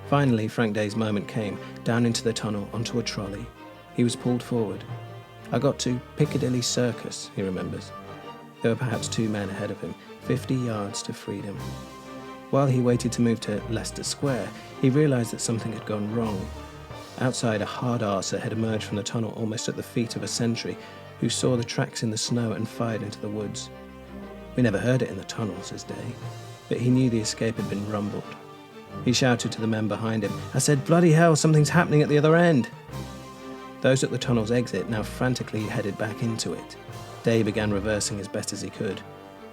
Finally, Frank Day's moment came, down into the tunnel, onto a trolley. He was pulled forward. I got to Piccadilly Circus, he remembers. There were perhaps 2 men ahead of him, 50 yards to freedom. While he waited to move to Leicester Square, he realised that something had gone wrong. Outside, a hard arser had emerged from the tunnel almost at the feet of a sentry, who saw the tracks in the snow and fired into the woods. We never heard it in the tunnel, says Day, but he knew the escape had been rumbled. He shouted to the men behind him, I said, bloody hell, something's happening at the other end. Those at the tunnel's exit now frantically headed back into it. Day began reversing as best as he could.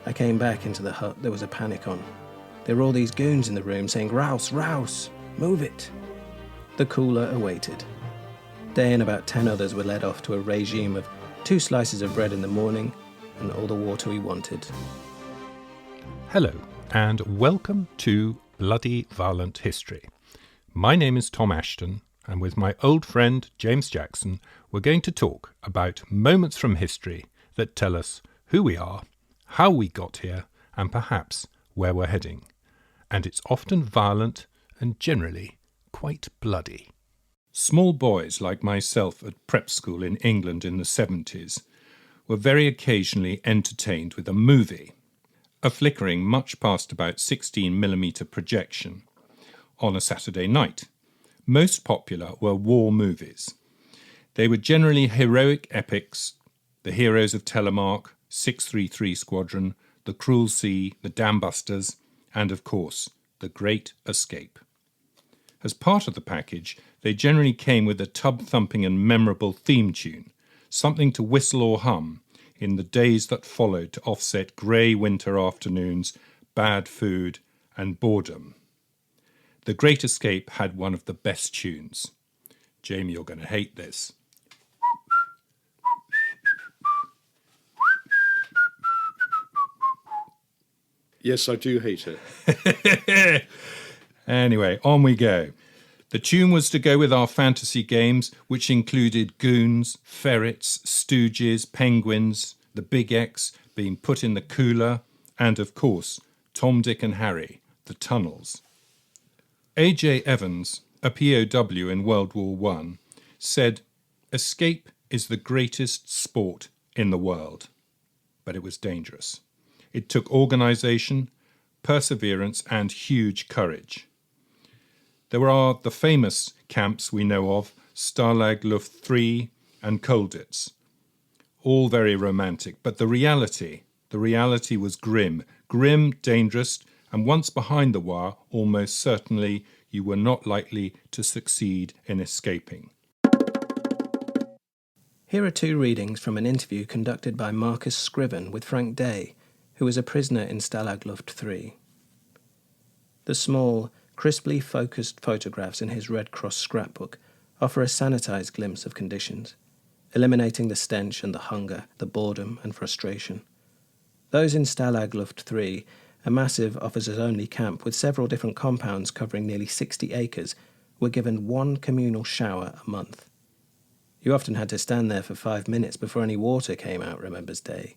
I came back into the hut. There was a panic on. There were all these goons in the room saying, Rouse, Rouse, move it. The cooler awaited. Day and about 10 others were led off to a regime of 2 slices of bread in the morning and all the water we wanted. Hello, and welcome to Bloody Violent History. My name is Tom Assheton, and with my old friend James Jackson, we're going to talk about moments from history that tell us who we are, how we got here, and perhaps where we're heading. And it's often violent and generally quite bloody. Small boys like myself at prep school in England in the 70s were very occasionally entertained with a movie, a flickering much past about 16mm projection, on a Saturday night. Most popular were war movies. They were generally heroic epics, The Heroes of Telemark, 633 Squadron, The Cruel Sea, The Dambusters, and of course, The Great Escape. As part of the package, they generally came with a tub-thumping and memorable theme tune, something to whistle or hum in the days that followed to offset grey winter afternoons, bad food, and boredom. The Great Escape had one of the best tunes. Jamie, you're going to hate this. Yes, I do hate it. Anyway, on we go. The tune was to go with our fantasy games, which included goons, ferrets, stooges, penguins, the Big X being put in the cooler, and of course, Tom, Dick and Harry, the tunnels. A.J. Evans, a POW in World War I, said, escape is the greatest sport in the world. But it was dangerous. It took organisation, perseverance and huge courage. There are the famous camps we know of, Stalag, Luft 3 and Colditz. All very romantic, but the reality was grim, dangerous, and once behind the wire, almost certainly you were not likely to succeed in escaping. Here are 2 readings from an interview conducted by Marcus Scriven with Frank Day, who was a prisoner in Stalag Luft 3. The small, crisply focused photographs in his Red Cross scrapbook offer a sanitised glimpse of conditions, eliminating the stench and the hunger, the boredom and frustration. Those in Stalag Luft 3, a massive officers-only camp with several different compounds covering nearly 60 acres, were given 1 communal shower a month. You often had to stand there for 5 minutes before any water came out, remembers Day.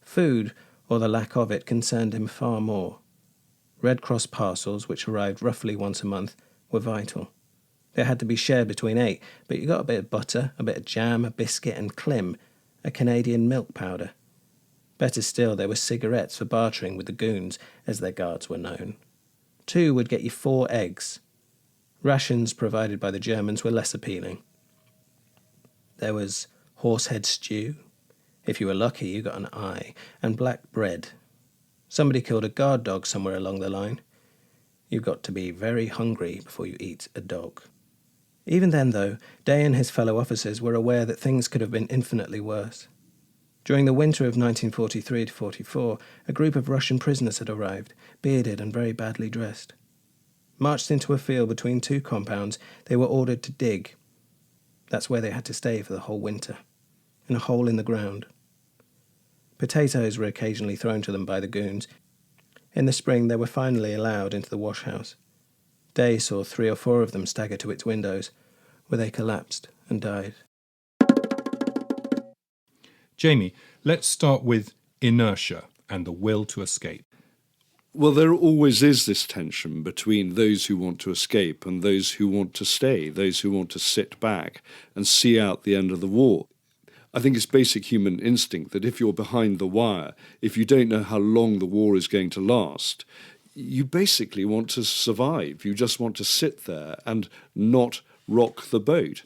Food, or the lack of it, concerned him far more. Red Cross parcels, which arrived roughly once a month, were vital. They had to be shared between 8, but you got a bit of butter, a bit of jam, a biscuit and Klim, a Canadian milk powder. Better still, there were cigarettes for bartering with the goons, as their guards were known. 2 would get you 4 eggs. Rations provided by the Germans were less appealing. There was horsehead stew. If you were lucky, you got an eye, and black bread. Somebody killed a guard dog somewhere along the line. You've got to be very hungry before you eat a dog. Even then, though, Day and his fellow officers were aware that things could have been infinitely worse. During the winter of 1943-44, a group of Russian prisoners had arrived, bearded and very badly dressed. Marched into a field between 2 compounds, they were ordered to dig. That's where they had to stay for the whole winter, in a hole in the ground. Potatoes were occasionally thrown to them by the goons. In the spring, they were finally allowed into the washhouse. Day saw 3 or 4 of them stagger to its windows, where they collapsed and died. Jamie, let's start with inertia and the will to escape. Well, there always is this tension between those who want to escape and those who want to stay, those who want to sit back and see out the end of the war. I think it's basic human instinct that if you're behind the wire, if you don't know how long the war is going to last, you basically want to survive. You just want to sit there and not rock the boat.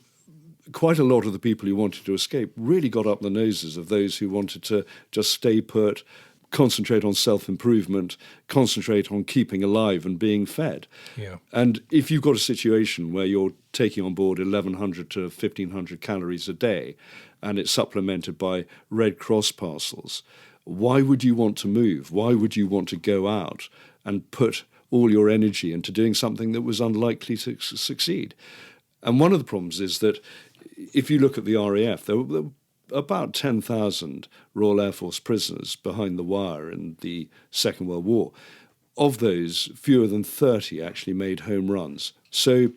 Quite a lot of the people who wanted to escape really got up the noses of those who wanted to just stay put, concentrate on self-improvement, concentrate on keeping alive and being fed. Yeah. And if you've got a situation where you're taking on board 1,100 to 1,500 calories a day and it's supplemented by Red Cross parcels, why would you want to move? Why would you want to go out and put all your energy into doing something that was unlikely to succeed? And one of the problems is that if you look at the RAF, there were about 10,000 Royal Air Force prisoners behind the wire in the Second World War. Of those, fewer than 30 actually made home runs. So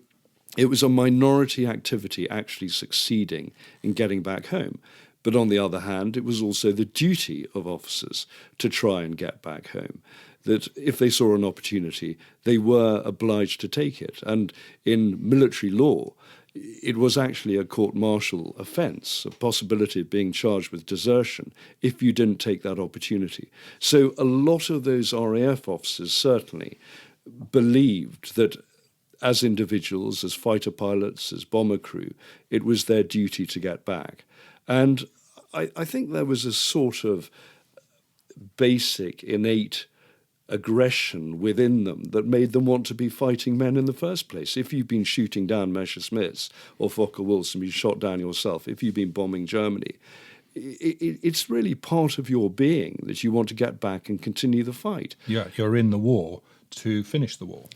it was a minority activity actually succeeding in getting back home. But on the other hand, it was also the duty of officers to try and get back home, that if they saw an opportunity, they were obliged to take it. And in military law, it was actually a court-martial offence, a possibility of being charged with desertion if you didn't take that opportunity. So a lot of those RAF officers certainly believed that as individuals, as fighter pilots, as bomber crew, it was their duty to get back. And I think there was a sort of basic, innate aggression within them that made them want to be fighting men in the first place. If you've been shooting down Messerschmitts or Fokker-Wulfs, you shot down yourself, if you've been bombing Germany, it's really part of your being that you want to get back and continue the fight. Yeah, you're in the war to finish the war.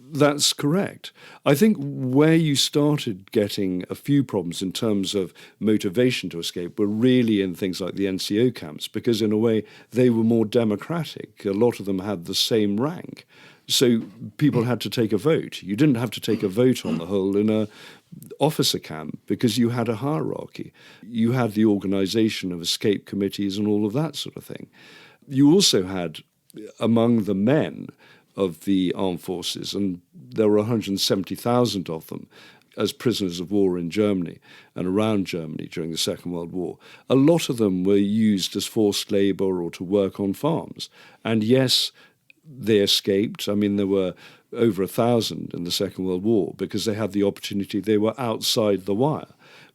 That's correct. I think where you started getting a few problems in terms of motivation to escape were really in things like the Nco camps, because in a way they were more democratic. A lot of them had the same rank. So people had to take a vote. You didn't have to take a vote on the whole in a officer camp because you had a hierarchy. You had the organisation of escape committees and all of that sort of thing. You also had, among the men of the armed forces, and there were 170,000 of them as prisoners of war in Germany and around Germany during the Second World War. A lot of them were used as forced labour or to work on farms. And yes, they escaped. I mean, there were over 1,000 in the Second World War because they had the opportunity. They were outside the wire.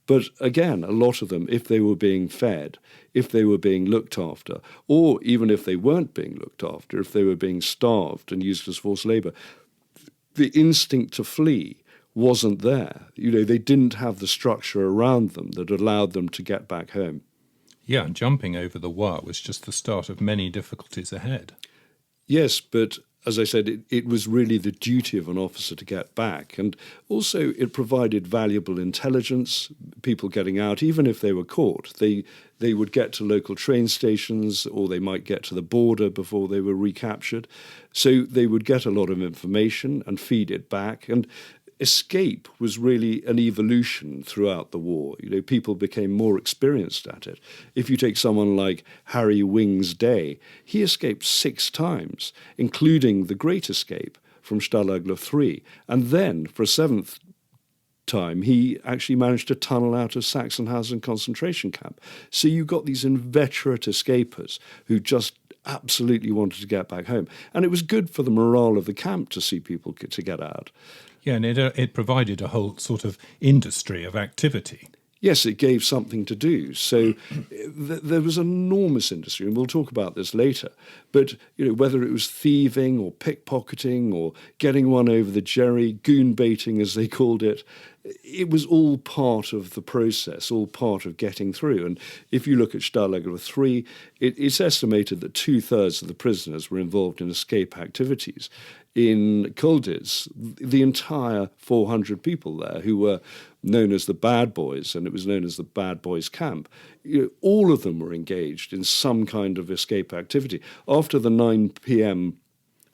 But again, a lot of them, if they were being fed, if they were being looked after, or even if they weren't being looked after, if they were being starved and used as forced labour, the instinct to flee wasn't there. You know, they didn't have the structure around them that allowed them to get back home. Yeah, and jumping over the wire was just the start of many difficulties ahead. Yes, but as I said, it was really the duty of an officer to get back. And also it provided valuable intelligence, people getting out, even if they were caught. They would get to local train stations or they might get to the border before they were recaptured. So they would get a lot of information and feed it back. And escape was really an evolution throughout the war. You know, people became more experienced at it. If you take someone like Harry Wing's Day, he escaped 6 times, including the Great Escape from Stalag Luft 3. And then, for a 7th time, he actually managed to tunnel out of Sachsenhausen concentration camp. So you got these inveterate escapers who just absolutely wanted to get back home. And it was good for the morale of the camp to see people to get out. Yeah, and it provided a whole sort of industry of activity. Yes, it gave something to do. So there was an enormous industry, and we'll talk about this later. But you know, whether it was thieving or pickpocketing or getting one over the jerry, goon baiting as they called it, it was all part of the process, all part of getting through. And if you look at Stalag Luft 3, it's estimated that 2/3 of the prisoners were involved in escape activities. In Colditz, the entire 400 people there who were known as the Bad Boys, and it was known as the Bad Boys Camp, you know, all of them were engaged in some kind of escape activity. After the 9 p.m.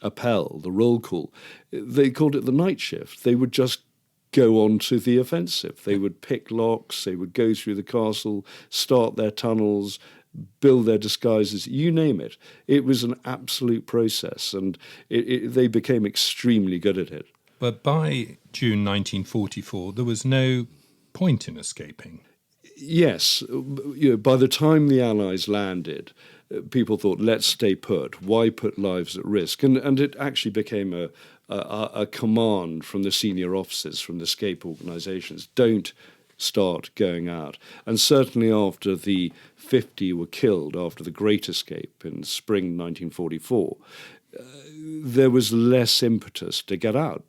appel, the roll call, they called it the night shift. They would just go on to the offensive. They would pick locks, they would go through the castle, start their tunnels, build their disguises, you name it. It was an absolute process, and they became extremely good at it. But by June 1944, there was no point in escaping. Yes. By the time the Allies landed, people thought, let's stay put. Why put lives at risk? And it actually became a command from the senior officers, from the escape organizations, don't start going out. And certainly after the 50 were killed, after the Great Escape in spring 1944, there was less impetus to get out.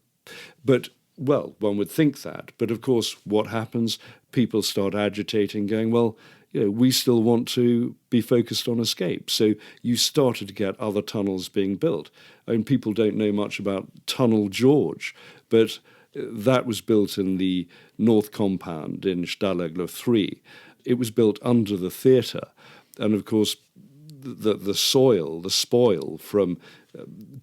But, well, one would think that. But, of course, what happens? People start agitating, going, well, we still want to be focused on escape. So you started to get other tunnels being built. And people don't know much about Tunnel George, but that was built in the North Compound in Stalag Luft 3. It was built under the theatre. And, of course, the spoil from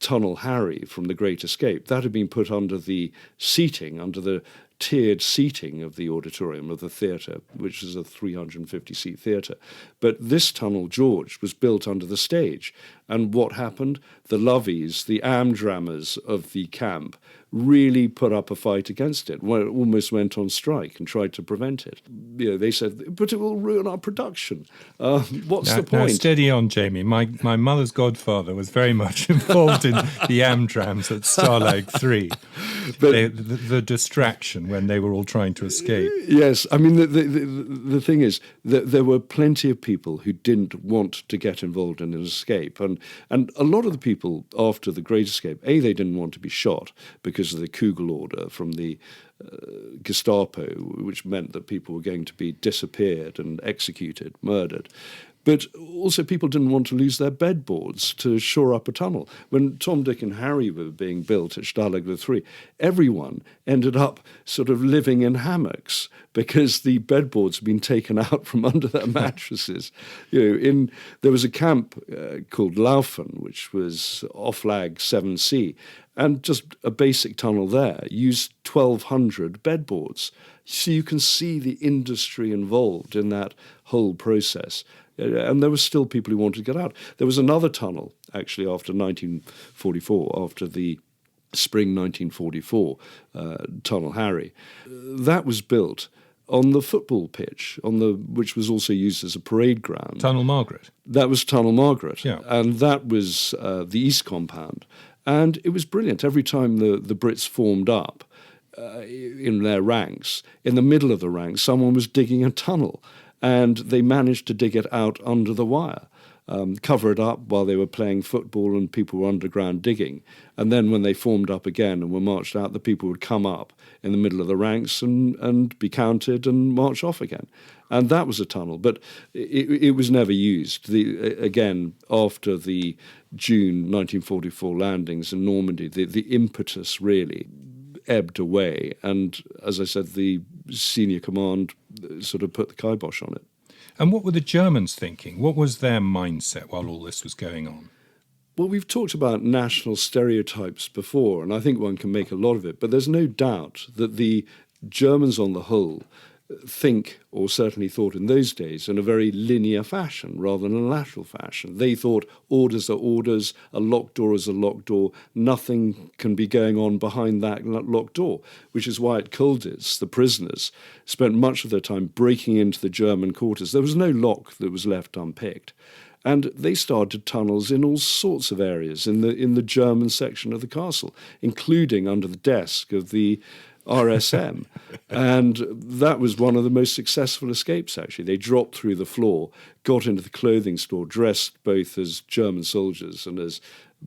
Tunnel Harry, from the Great Escape, that had been put under the seating, under the tiered seating of the auditorium of the theatre, which is a 350-seat theatre. But this Tunnel George was built under the stage. And what happened? The lovies, the amdrammers of the camp, really put up a fight against it. Well, it almost went on strike and tried to prevent it. They said, but it will ruin our production. What's the point? Now, steady on, Jamie. My mother's godfather was very much involved in the amdrams at Stalag 3. But the distraction when they were all trying to escape. Yes. I mean, the thing is that there were plenty of people who didn't want to get involved in an escape. And a lot of the people after the Great Escape, they didn't want to be shot because of the Kugel order from the Gestapo, which meant that people were going to be disappeared and executed, murdered. But also people didn't want to lose their bedboards to shore up a tunnel. When Tom, Dick and Harry were being built at Stalag Luft 3, everyone ended up sort of living in hammocks because the bedboards had been taken out from under their mattresses. There was a camp called Laufen, which was off Lag 7C, and just a basic tunnel there used 1,200 bedboards. So you can see the industry involved in that whole process. And there were still people who wanted to get out. There was another tunnel, actually, after 1944, after the spring 1944 Tunnel Harry. That was built on the football pitch, which was also used as a parade ground. Tunnel Margaret. That was Tunnel Margaret. Yeah. And that was the East Compound. And it was brilliant. Every time the Brits formed up in their ranks, in the middle of the ranks, someone was digging a tunnel. And they managed to dig it out under the wire, cover it up while they were playing football and people were underground digging. And then when they formed up again and were marched out, the people would come up in the middle of the ranks and be counted and march off again. And that was a tunnel, but it was never used. Again, after the June 1944 landings in Normandy, the impetus really ebbed away. And as I said, the senior command sort of put the kibosh on it. And what were the Germans thinking? What was their mindset while all this was going on? Well, we've talked about national stereotypes before, and I think one can make a lot of it, but there's no doubt that the Germans on the whole think, or certainly thought in those days, in a very linear fashion rather than a lateral fashion. They thought orders are orders, a locked door is a locked door, nothing can be going on behind that locked door, which is why at Colditz, the prisoners spent much of their time breaking into the German quarters. There was no lock that was left unpicked. And they started tunnels in all sorts of areas in the German section of the castle, including under the desk of the RSM. And that was one of the most successful escapes, actually. They dropped through the floor, got into the clothing store, dressed both as German soldiers and as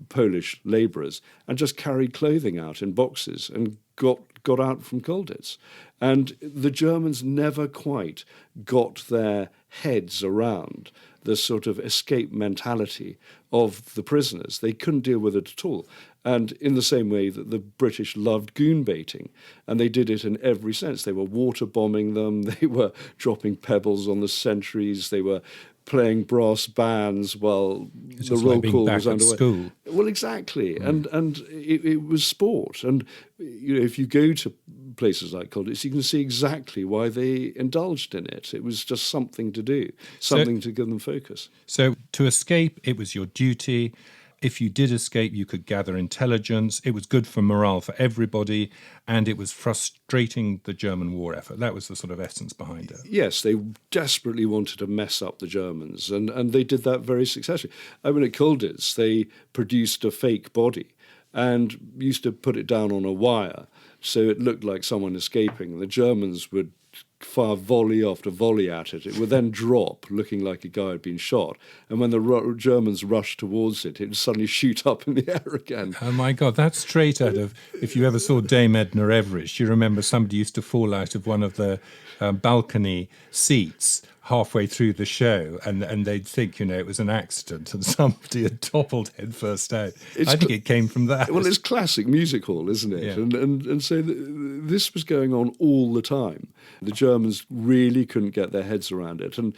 Polish labourers, and just carried clothing out in boxes and got out from Colditz. And the Germans never quite got their heads around the sort of escape mentality of the prisoners. They couldn't deal with it at all. And in the same way that the British loved goon baiting, and they did it in every sense. They were water bombing them, they were dropping pebbles on the sentries, they were playing brass bands while the roll call was underway. School. Well, exactly, and it was sport. And if you go to places like Colditz, you can see exactly why they indulged in it. It was just something to do, something to give them focus. So to escape, it was your duty. If you did escape, you could gather intelligence. It was good for morale for everybody, and it was frustrating the German war effort. That was the sort of essence behind it. Yes, they desperately wanted to mess up the Germans, and they did that very successfully. I mean, at Colditz, they produced a fake body and used to put it down on a wire so it looked like someone escaping. The Germans would fire volley after volley at it. It would then drop, looking like a guy had been shot. And when the Germans rushed towards it, it would suddenly shoot up in the air again. Oh, my God, that's straight out of, if you ever saw Dame Edna Everage, you remember somebody used to fall out of one of the balcony seats halfway through the show, and they'd think, it was an accident and somebody had toppled headfirst out. I think it came from that. Well, it's classic music hall, isn't it? Yeah. And so this was going on all the time. The Germans really couldn't get their heads around it. And,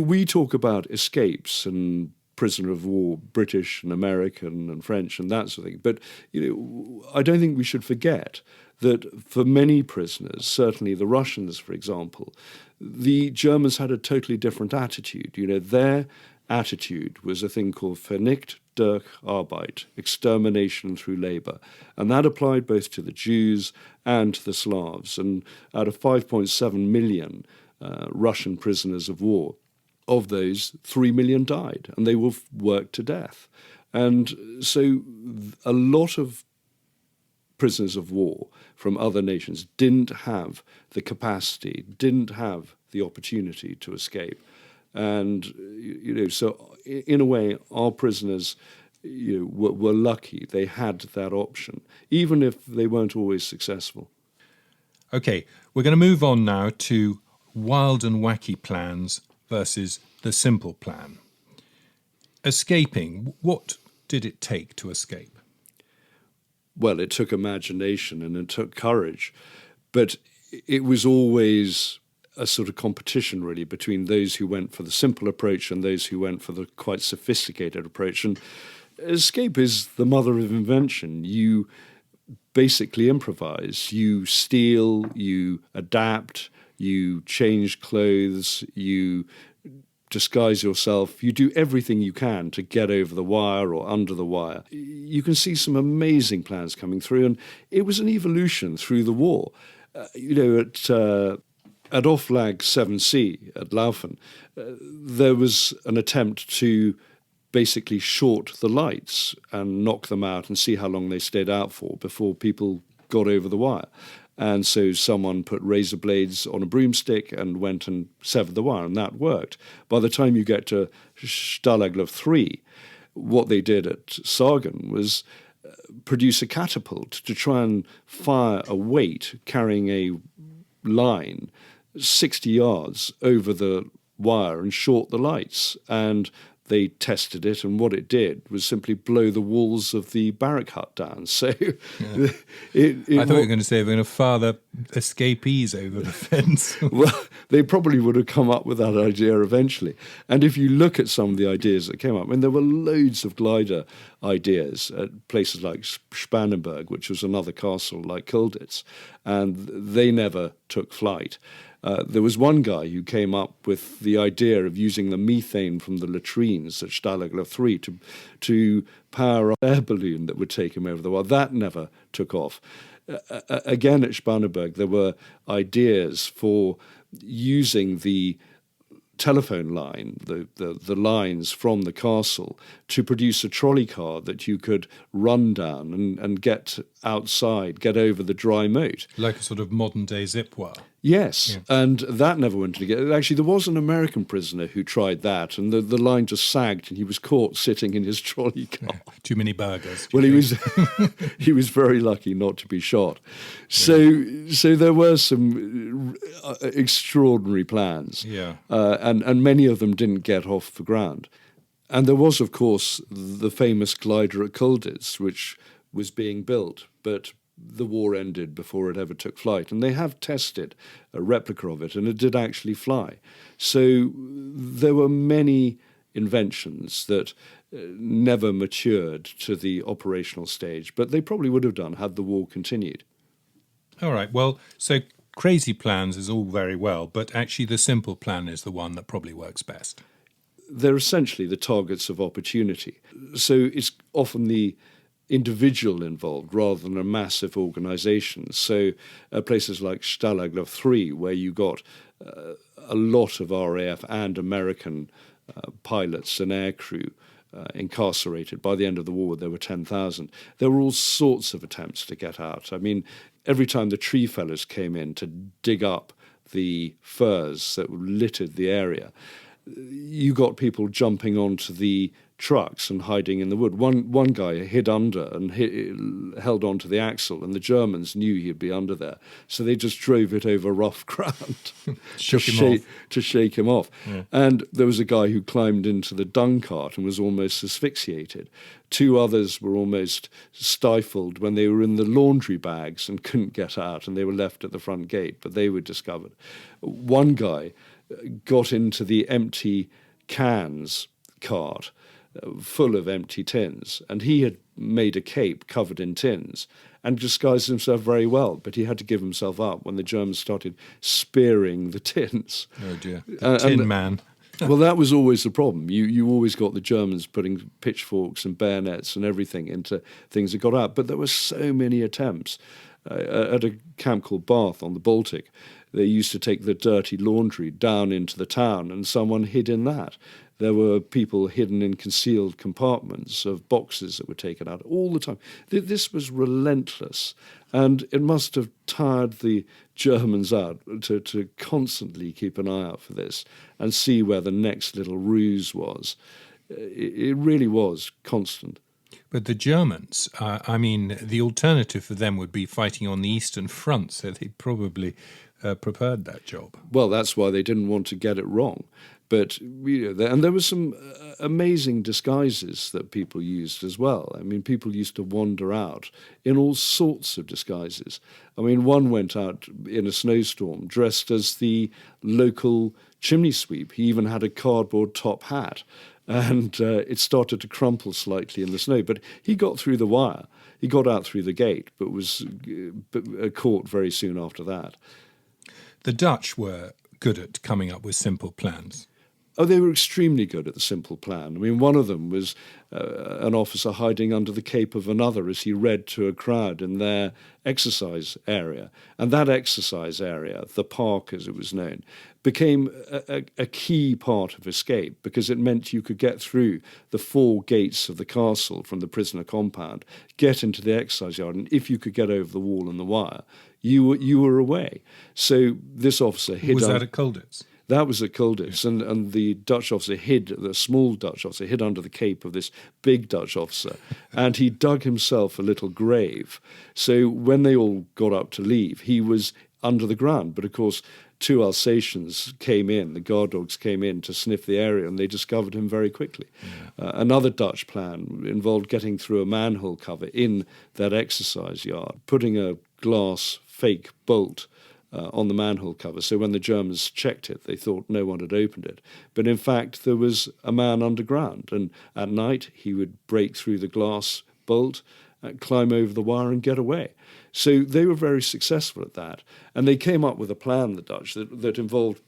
we talk about escapes and prisoner of war, British and American and French and that sort of thing. But, I don't think we should forget that for many prisoners, certainly the Russians, for example, the Germans had a totally different attitude. Their attitude was a thing called Vernicht durch Arbeit, extermination through labour. And that applied both to the Jews and to the Slavs. And out of 5.7 million Russian prisoners of war, of those, 3 million died, and they were worked to death. And so a lot of prisoners of war from other nations didn't have the capacity, didn't have the opportunity to escape. And, so in a way, our prisoners were lucky. They had that option, even if they weren't always successful. Okay, we're going to move on now to wild and wacky plans versus the simple plan. Escaping, what did it take to escape? Well, it took imagination and it took courage, but it was always a sort of competition, really, between those who went for the simple approach and those who went for the quite sophisticated approach. And escape is the mother of invention. You basically improvise. You steal, you adapt, you change clothes, you disguise yourself. You do everything you can to get over the wire or under the wire. You can see some amazing plans coming through, and it was an evolution through the war. At Offlag 7C at Laufen, there was an attempt to basically short the lights and knock them out and see how long they stayed out for before people got over the wire. And so someone put razor blades on a broomstick and went and severed the wire, and that worked. By the time you get to Stalag Luft 3, what they did at Sargen was produce a catapult to try and fire a weight carrying a line 60 yards over the wire and short the lights. And they tested it, and what it did was simply blow the walls of the barrack hut down. So I thought you were going to say we're going to fire the escapees over the fence. Well, they probably would have come up with that idea eventually. And if you look at some of the ideas that came up, there were loads of glider ideas at places like Spannenberg, which was another castle like Colditz, and they never took flight. There was one guy who came up with the idea of using the methane from the latrines at Stalag Luft 3 to power an air balloon that would take him over the wall. That never took off. Again, at Spannenberg, there were ideas for using the telephone line, the lines from the castle, to produce a trolley car that you could run down and get outside, get over the dry moat. Like a sort of modern-day zip wire. Yes, yeah. And that never went together. Actually, there was an American prisoner who tried that, and the line just sagged, and he was caught sitting in his trolley car. Yeah. Too many burgers. Well, he was very lucky not to be shot. So there were some extraordinary plans, and many of them didn't get off the ground. And there was, of course, the famous glider at Colditz, which was being built, but the war ended before it ever took flight. And they have tested a replica of it, and it did actually fly. So there were many inventions that never matured to the operational stage, but they probably would have done had the war continued. All right. Well, so crazy plans is all very well, but actually the simple plan is the one that probably works best. They're essentially the targets of opportunity. So it's often the individual involved rather than a massive organisation. So places like Stalag Luft 3, where you got a lot of RAF and American pilots and aircrew incarcerated. By the end of the war, there were 10,000. There were all sorts of attempts to get out. I mean, every time the tree fellers came in to dig up the firs that littered the area, you got people jumping onto the trucks and hiding in the wood. One guy hid under and held onto the axle, and the Germans knew he'd be under there, so they just drove it over rough ground to shake him off. Yeah. And there was a guy who climbed into the dung cart and was almost asphyxiated. 2 others were almost stifled when they were in the laundry bags and couldn't get out, and they were left at the front gate, but they were discovered. One guy got into the empty cans cart full of empty tins, and he had made a cape covered in tins and disguised himself very well, but he had to give himself up when the Germans started spearing the tins. Oh dear, the tin man. Well, that was always the problem. You always got the Germans putting pitchforks and bayonets and everything into things that got out, but there were so many attempts. At a camp called Bath on the Baltic, they used to take the dirty laundry down into the town, and someone hid in that. There were people hidden in concealed compartments of boxes that were taken out all the time. This was relentless, and it must have tired the Germans out to constantly keep an eye out for this and see where the next little ruse was. It really was constant. But the Germans, the alternative for them would be fighting on the Eastern Front, so they probably prepared that job. Well, that's why they didn't want to get it wrong. But and there were some amazing disguises that people used as well. I mean, people used to wander out in all sorts of disguises. I mean, one went out in a snowstorm dressed as the local chimney sweep. He even had a cardboard top hat, and it started to crumple slightly in the snow. But he got through the wire. He got out through the gate, but was caught very soon after that. The Dutch were good at coming up with simple plans. Oh, they were extremely good at the simple plan. I mean, one of them was an officer hiding under the cape of another as he read to a crowd in their exercise area. And that exercise area, the park as it was known, became a key part of escape because it meant you could get through the 4 gates of the castle from the prisoner compound, get into the exercise yard, and if you could get over the wall and the wire, you were away. So this officer hid... Was that at Colditz? That was at Colditz, and the Dutch officer the small Dutch officer hid under the cape of this big Dutch officer, and he dug himself a little grave. So when they all got up to leave, he was under the ground. But of course, 2 Alsatians came in, the guard dogs came in to sniff the area, and they discovered him very quickly. Yeah. Another Dutch plan involved getting through a manhole cover in that exercise yard, putting a glass fake bolt on the manhole cover. So when the Germans checked it, they thought no one had opened it. But in fact, there was a man underground. And at night, he would break through the glass bolt, climb over the wire and get away. So they were very successful at that. And they came up with a plan, the Dutch, that involved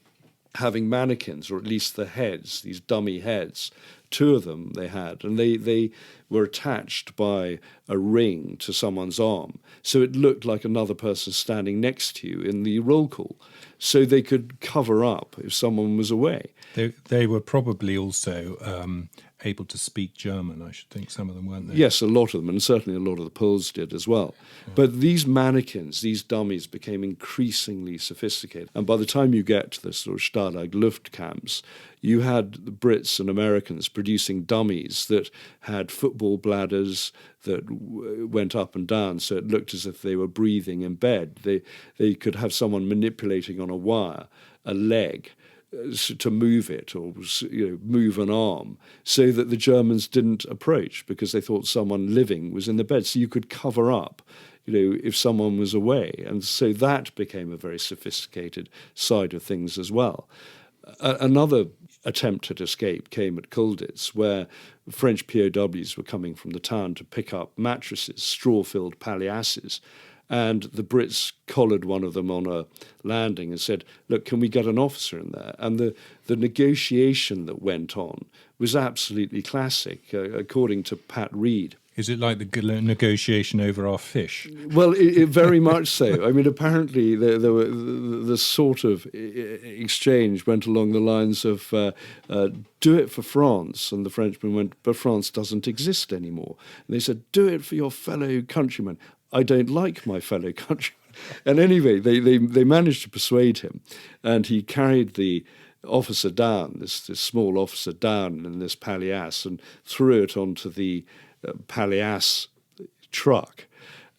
having mannequins, or at least the heads, these dummy heads. 2 of them they had, and they were attached by a ring to someone's arm. So it looked like another person standing next to you in the roll call. So they could cover up if someone was away. They were probably also able to speak German, I should think. Some of them weren't they? Yes, a lot of them, and certainly a lot of the Poles did as well. Yeah. But these mannequins, these dummies, became increasingly sophisticated. And by the time you get to the sort of Stalag Luft camps, you had the Brits and Americans producing dummies that had football bladders that went up and down, so it looked as if they were breathing in bed. They could have someone manipulating on a wire a leg to move it, or move an arm, so that the Germans didn't approach because they thought someone living was in the bed. So you could cover up, if someone was away. And so that became a very sophisticated side of things as well. Another attempt at escape came at Colditz, where French POWs were coming from the town to pick up mattresses, straw-filled palliasses, And the Brits collared one of them on a landing and said, look, can we get an officer in there? And the negotiation that went on was absolutely classic, according to Pat Reed. Is it like the negotiation over our fish? Well, it very much so. I mean, apparently the sort of exchange went along the lines of do it for France. And the Frenchman went, but France doesn't exist anymore. And they said, do it for your fellow countrymen. I don't like my fellow countrymen. And anyway, they managed to persuade him. And he carried the officer down, this small officer down in this palliasse, and threw it onto the palliasse truck.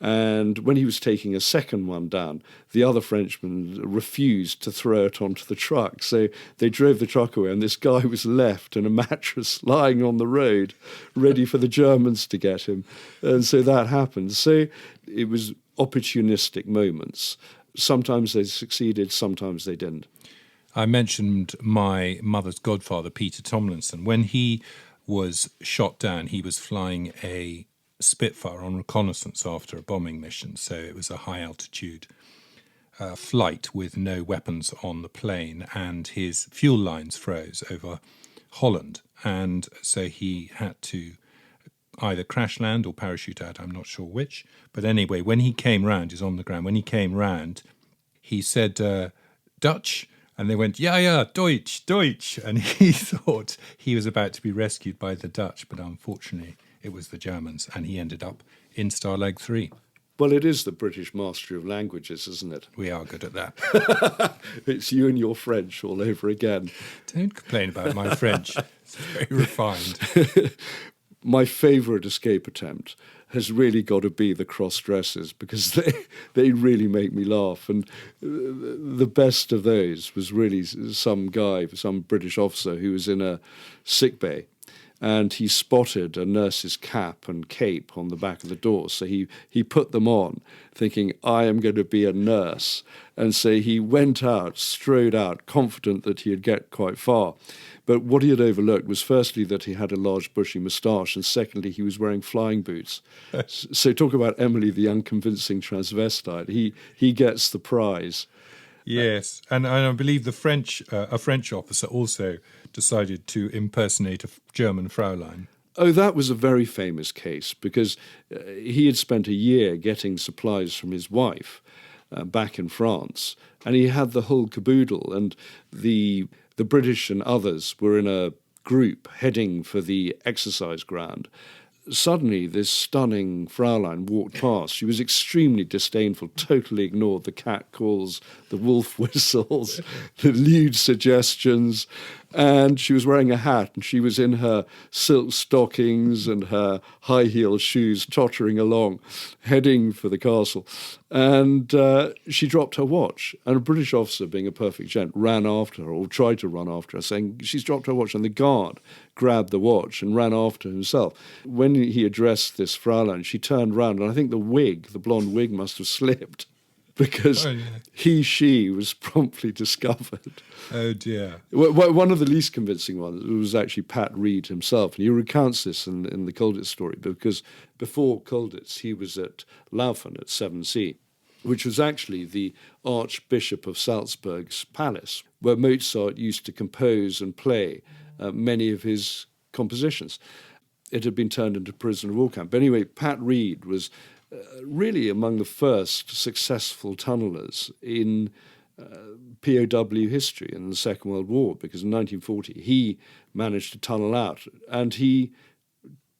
And when he was taking a second one down, the other Frenchman refused to throw it onto the truck. So they drove the truck away, and this guy was left in a mattress lying on the road, ready for the Germans to get him. And so that happened. So it was opportunistic moments. Sometimes they succeeded, sometimes they didn't. I mentioned my mother's godfather, Peter Tomlinson. When he was shot down, he was flying a Spitfire on reconnaissance after a bombing mission, so it was a high-altitude flight with no weapons on the plane, and his fuel lines froze over Holland, and so he had to either crash land or parachute out, I'm not sure which. But anyway, when he came round, he's on the ground, when he came round, he said, Dutch? And they went, yeah, Deutsch, Deutsch. And he thought he was about to be rescued by the Dutch, but unfortunately it was the Germans, and he ended up in Stalag 3. Well, it is the British mastery of languages, isn't it? We are good at that. It's you and your French all over again. Don't complain about my French. It's very refined. My favourite escape attempt has really got to be the cross-dressers, because they really make me laugh. And the best of those was really some British officer who was in a sick bay, and he spotted a nurse's cap and cape on the back of the door. So he put them on, thinking, I am going to be a nurse. And so he went out, strode out, confident that he'd get quite far. But what he had overlooked was, firstly, that he had a large bushy moustache, and secondly, he was wearing flying boots. So talk about Emily, the unconvincing transvestite. He gets the prize. Yes, and I believe a French officer also decided to impersonate a German Fraulein. Oh, that was a very famous case, because he had spent a year getting supplies from his wife back in France, and he had the whole caboodle, and the British and others were in a group heading for the exercise ground. Suddenly, this stunning Fraulein walked past. She was extremely disdainful, totally ignored the cat calls, the wolf whistles, the lewd suggestions, and she was wearing a hat, and she was in her silk stockings and her high-heeled shoes, tottering along, heading for the castle. And she dropped her watch, and a British officer, being a perfect gent, ran after her, or tried to run after her, saying, she's dropped her watch, and the guard grabbed the watch and ran after himself. When he addressed this Fraulein, she turned round, and I think the blonde wig must have slipped, because she was promptly discovered. Oh, dear. One of the least convincing ones was actually Pat Reed himself, and he recounts this in the Colditz story, because before Colditz, he was at Laufen at 7C, which was actually the Archbishop of Salzburg's palace, where Mozart used to compose and play many of his compositions. It had been turned into a prisoner of war camp. But anyway, Pat Reed was really among the first successful tunnellers in POW history in the Second World War, because in 1940 he managed to tunnel out, and he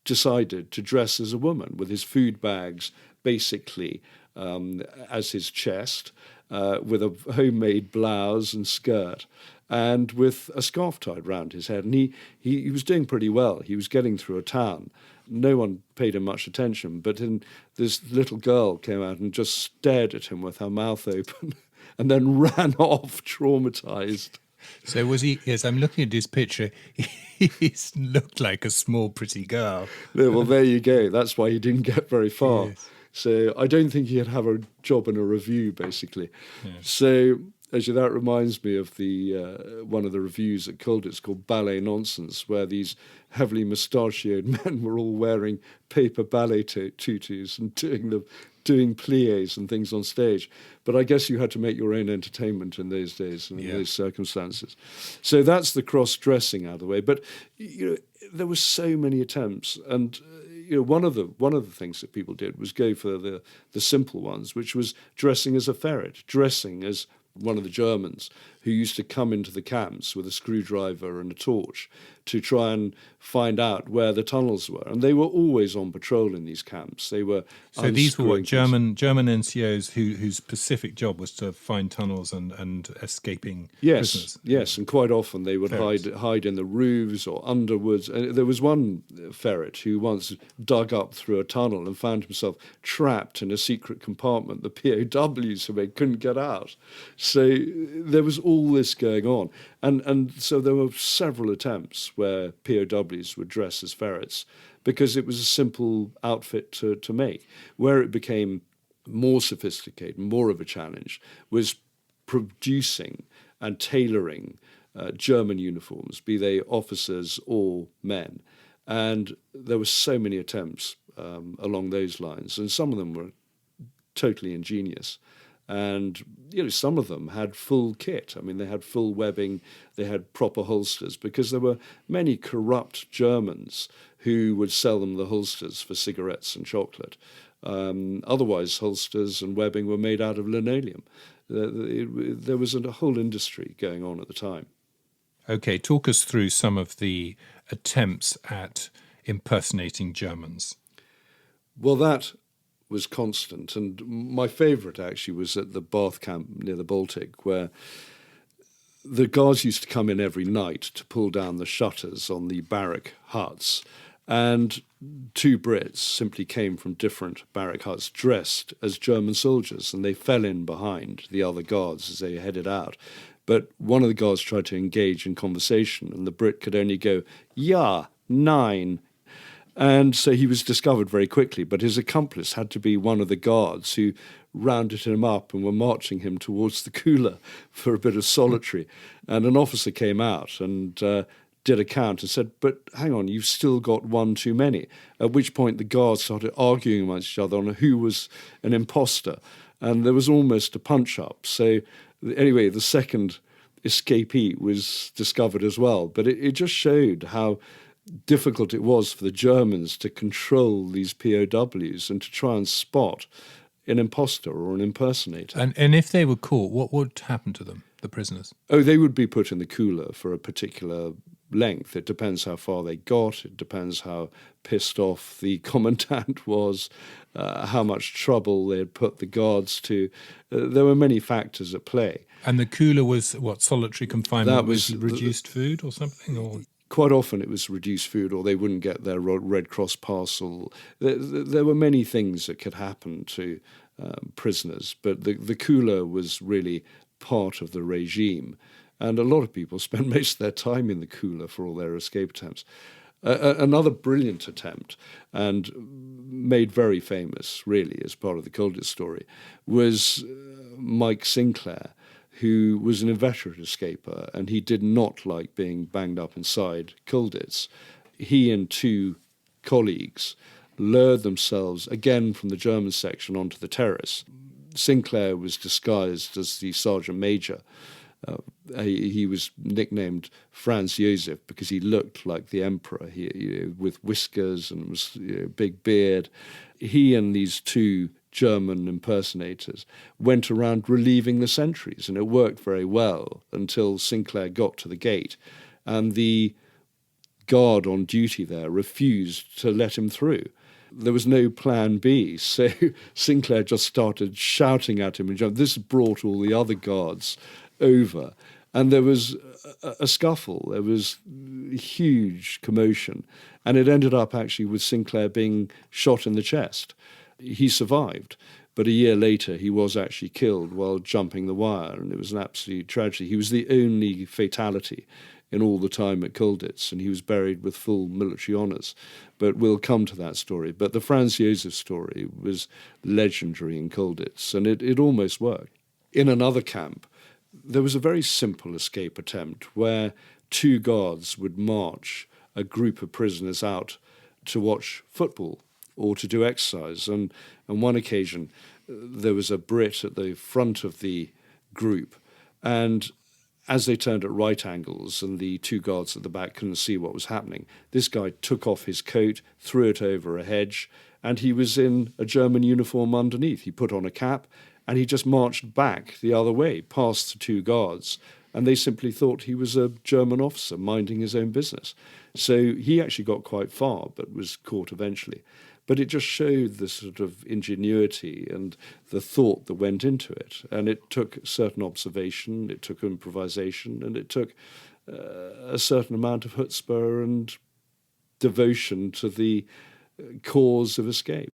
decided to dress as a woman with his food bags basically as his chest, with a homemade blouse and skirt, and with a scarf tied round his head. And he was doing pretty well. He was getting through a town. No one paid him much attention, but then this little girl came out and just stared at him with her mouth open and then ran off, traumatised. So was he? Yes, I'm looking at his picture. He looked like a small, pretty girl. Yeah, well, there you go. That's why he didn't get very far. Yes. So I don't think he'd have a job in a review, basically. Yes. So Actually, that reminds me of the one of the reviews at Colditz called Ballet Nonsense, where these heavily mustachioed men were all wearing paper ballet tutus and doing pliés and things on stage. But I guess you had to make your own entertainment in those days and in those circumstances. So that's the cross-dressing out of the way. But there were so many attempts, and one of the things that people did was go for the simple ones, which was dressing as a ferret, dressing as one of the Germans who used to come into the camps with a screwdriver and a torch to try and find out where the tunnels were. And they were always on patrol in these camps. They were So these were what, German NCOs whose specific job was to find tunnels and escaping prisoners? Yes, and quite often they would hide in the roofs or underwoods. And there was one ferret who once dug up through a tunnel and found himself trapped in a secret compartment. The POWs who couldn't get out. So there was all this going on. And so there were several attempts where POWs would dress as ferrets because it was a simple outfit to make. Where it became more sophisticated, more of a challenge, was producing and tailoring German uniforms, be they officers or men. And there were so many attempts along those lines, and some of them were totally ingenious. And some of them had full kit. I mean, they had full webbing, they had proper holsters, because there were many corrupt Germans who would sell them the holsters for cigarettes and chocolate. Otherwise, holsters and webbing were made out of linoleum. There was a whole industry going on at the time. Okay, talk us through some of the attempts at impersonating Germans. Well, that was constant, and my favourite actually was at the Bath camp near the Baltic, where the guards used to come in every night to pull down the shutters on the barrack huts, and two Brits simply came from different barrack huts dressed as German soldiers, and they fell in behind the other guards as they headed out. But one of the guards tried to engage in conversation, and the Brit could only go, "Ja, nein." And so he was discovered very quickly, but his accomplice had to be one of the guards who rounded him up and were marching him towards the cooler for a bit of solitary. And an officer came out and did a count and said, "But hang on, you've still got one too many." At which point the guards started arguing amongst each other on who was an imposter. And there was almost a punch-up. So anyway, the second escapee was discovered as well. But it just showed how difficult it was for the Germans to control these POWs and to try and spot an imposter or an impersonator. And if they were caught, what would happen to them, the prisoners? Oh, they would be put in the cooler for a particular length. It depends how far they got. It depends how pissed off the commandant was, how much trouble they had put the guards to. There were many factors at play. And the cooler was what, solitary confinement? That was reduced food or something? Or quite often it was reduced food, or they wouldn't get their Red Cross parcel. There were many things that could happen to prisoners, but the cooler was really part of the regime. And a lot of people spent most of their time in the cooler for all their escape attempts. Another brilliant attempt, and made very famous, really, as part of the Colditz story, was Mike Sinclair, who was an inveterate escaper, and he did not like being banged up inside Colditz. He and two colleagues lured themselves, again from the German section, onto the terrace. Sinclair was disguised as the sergeant major. He was nicknamed Franz Josef because he looked like the emperor, with whiskers and was big beard. He and these two German impersonators went around relieving the sentries, and it worked very well until Sinclair got to the gate, and the guard on duty there refused to let him through. There was no plan B, so Sinclair just started shouting at him, and this brought all the other guards over, and there was a scuffle. There was huge commotion, and it ended up actually with Sinclair being shot in the chest. He survived, but a year later he was actually killed while jumping the wire, and it was an absolute tragedy. He was the only fatality in all the time at Colditz, and he was buried with full military honours. But we'll come to that story. But the Franz Josef story was legendary in Colditz, and it almost worked. In another camp, there was a very simple escape attempt where two guards would march a group of prisoners out to watch football or to do exercise. And on one occasion, there was a Brit at the front of the group, and as they turned at right angles and the two guards at the back couldn't see what was happening, this guy took off his coat, threw it over a hedge, and he was in a German uniform underneath. He put on a cap, and he just marched back the other way, past the two guards, and they simply thought he was a German officer minding his own business. So he actually got quite far, but was caught eventually. But it just showed the sort of ingenuity and the thought that went into it. And it took certain observation, it took improvisation, and it took a certain amount of chutzpah and devotion to the cause of escape.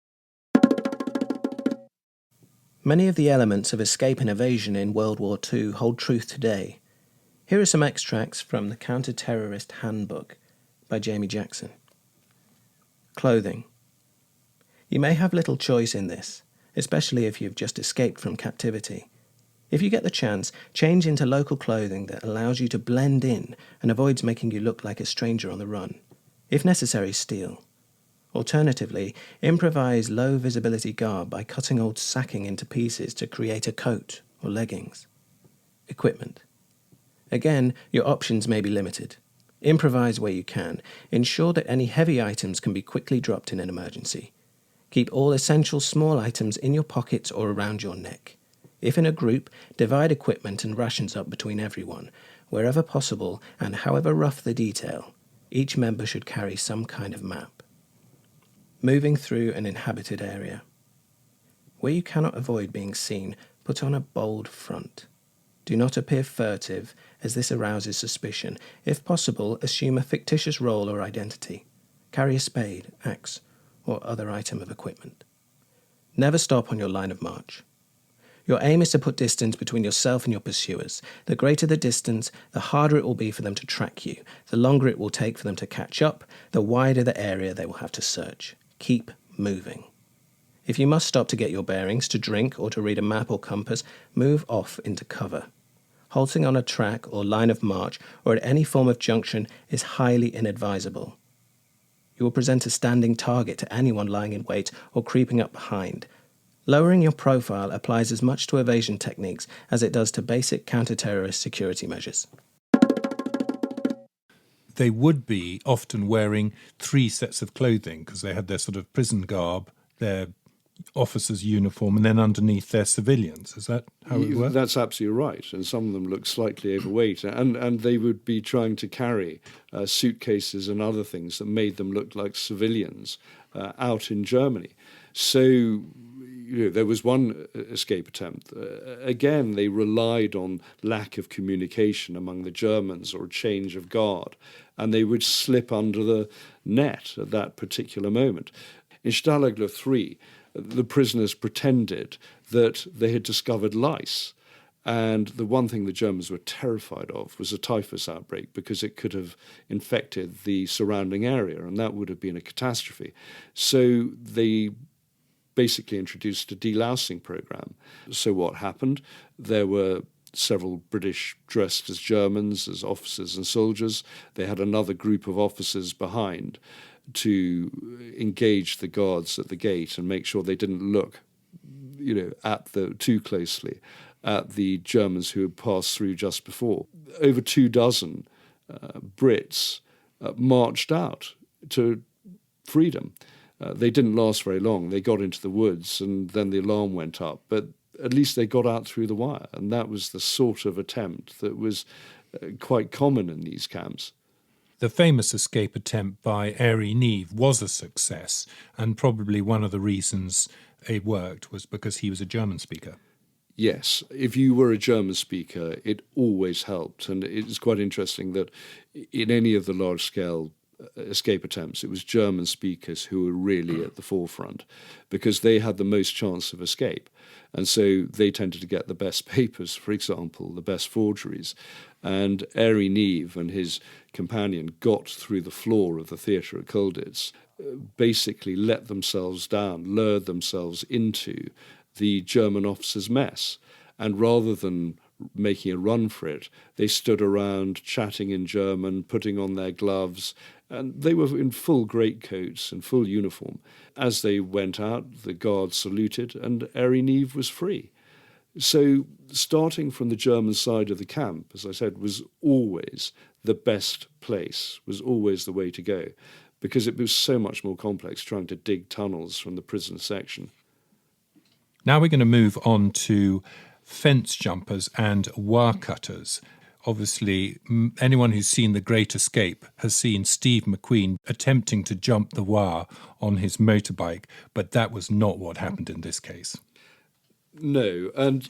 Many of the elements of escape and evasion in World War II hold truth today. Here are some extracts from the Counter-Terrorist Handbook by Jamie Jackson. Clothing. You may have little choice in this, especially if you've just escaped from captivity. If you get the chance, change into local clothing that allows you to blend in and avoids making you look like a stranger on the run. If necessary, steal. Alternatively, improvise low-visibility garb by cutting old sacking into pieces to create a coat or leggings. Equipment. Again, your options may be limited. Improvise where you can. Ensure that any heavy items can be quickly dropped in an emergency. Keep all essential small items in your pockets or around your neck. If in a group, divide equipment and rations up between everyone. Wherever possible, and however rough the detail, each member should carry some kind of map. Moving through an inhabited area. Where you cannot avoid being seen, put on a bold front. Do not appear furtive, as this arouses suspicion. If possible, assume a fictitious role or identity. Carry a spade, axe, or other item of equipment. Never stop on your line of march. Your aim is to put distance between yourself and your pursuers. The greater the distance, the harder it will be for them to track you. The longer it will take for them to catch up, the wider the area they will have to search. Keep moving. If you must stop to get your bearings, to drink, or to read a map or compass, move off into cover. Halting on a track or line of march or at any form of junction is highly inadvisable. You will present a standing target to anyone lying in wait or creeping up behind. Lowering your profile applies as much to evasion techniques as it does to basic counter-terrorist security measures. They would be often wearing 3 sets of clothing because they had their sort of prison garb, their officer's uniform, and then underneath their civilians. Is that how it works? That's absolutely right. And some of them look slightly overweight. And they would be trying to carry suitcases and other things that made them look like civilians out in Germany. So there was one escape attempt. Again, they relied on lack of communication among the Germans or a change of guard, and they would slip under the net at that particular moment. In Stalag Luft 3, the prisoners pretended that they had discovered lice. And the one thing the Germans were terrified of was a typhus outbreak because it could have infected the surrounding area, and that would have been a catastrophe. So they basically introduced a delousing program. So what happened? There were several British dressed as Germans, as officers and soldiers. They had another group of officers behind to engage the guards at the gate and make sure they didn't look, too closely at the Germans who had passed through just before. Over 24 Brits marched out to freedom. They didn't last very long. They got into the woods and then the alarm went up, but at least they got out through the wire. And that was the sort of attempt that was quite common in these camps. The famous escape attempt by Airy Neve was a success, and probably one of the reasons it worked was because he was a German speaker. Yes, if you were a German speaker, it always helped. And it's quite interesting that in any of the large-scale escape attempts, it was German speakers who were really at the forefront because they had the most chance of escape. And so they tended to get the best papers, for example, the best forgeries. And Airy Neve and his companion got through the floor of the theatre at Colditz, basically let themselves down, lured themselves into the German officers' mess. And rather than making a run for it, they stood around chatting in German, putting on their gloves, and they were in full greatcoats and full uniform. As they went out, the guards saluted, and Erinieve was free. So starting from the German side of the camp, as I said, was always the best place, was always the way to go, because it was so much more complex trying to dig tunnels from the prison section. Now we're going to move on to fence jumpers and wire cutters. Obviously, anyone who's seen The Great Escape has seen Steve McQueen attempting to jump the wire on his motorbike, but that was not what happened in this case. No, and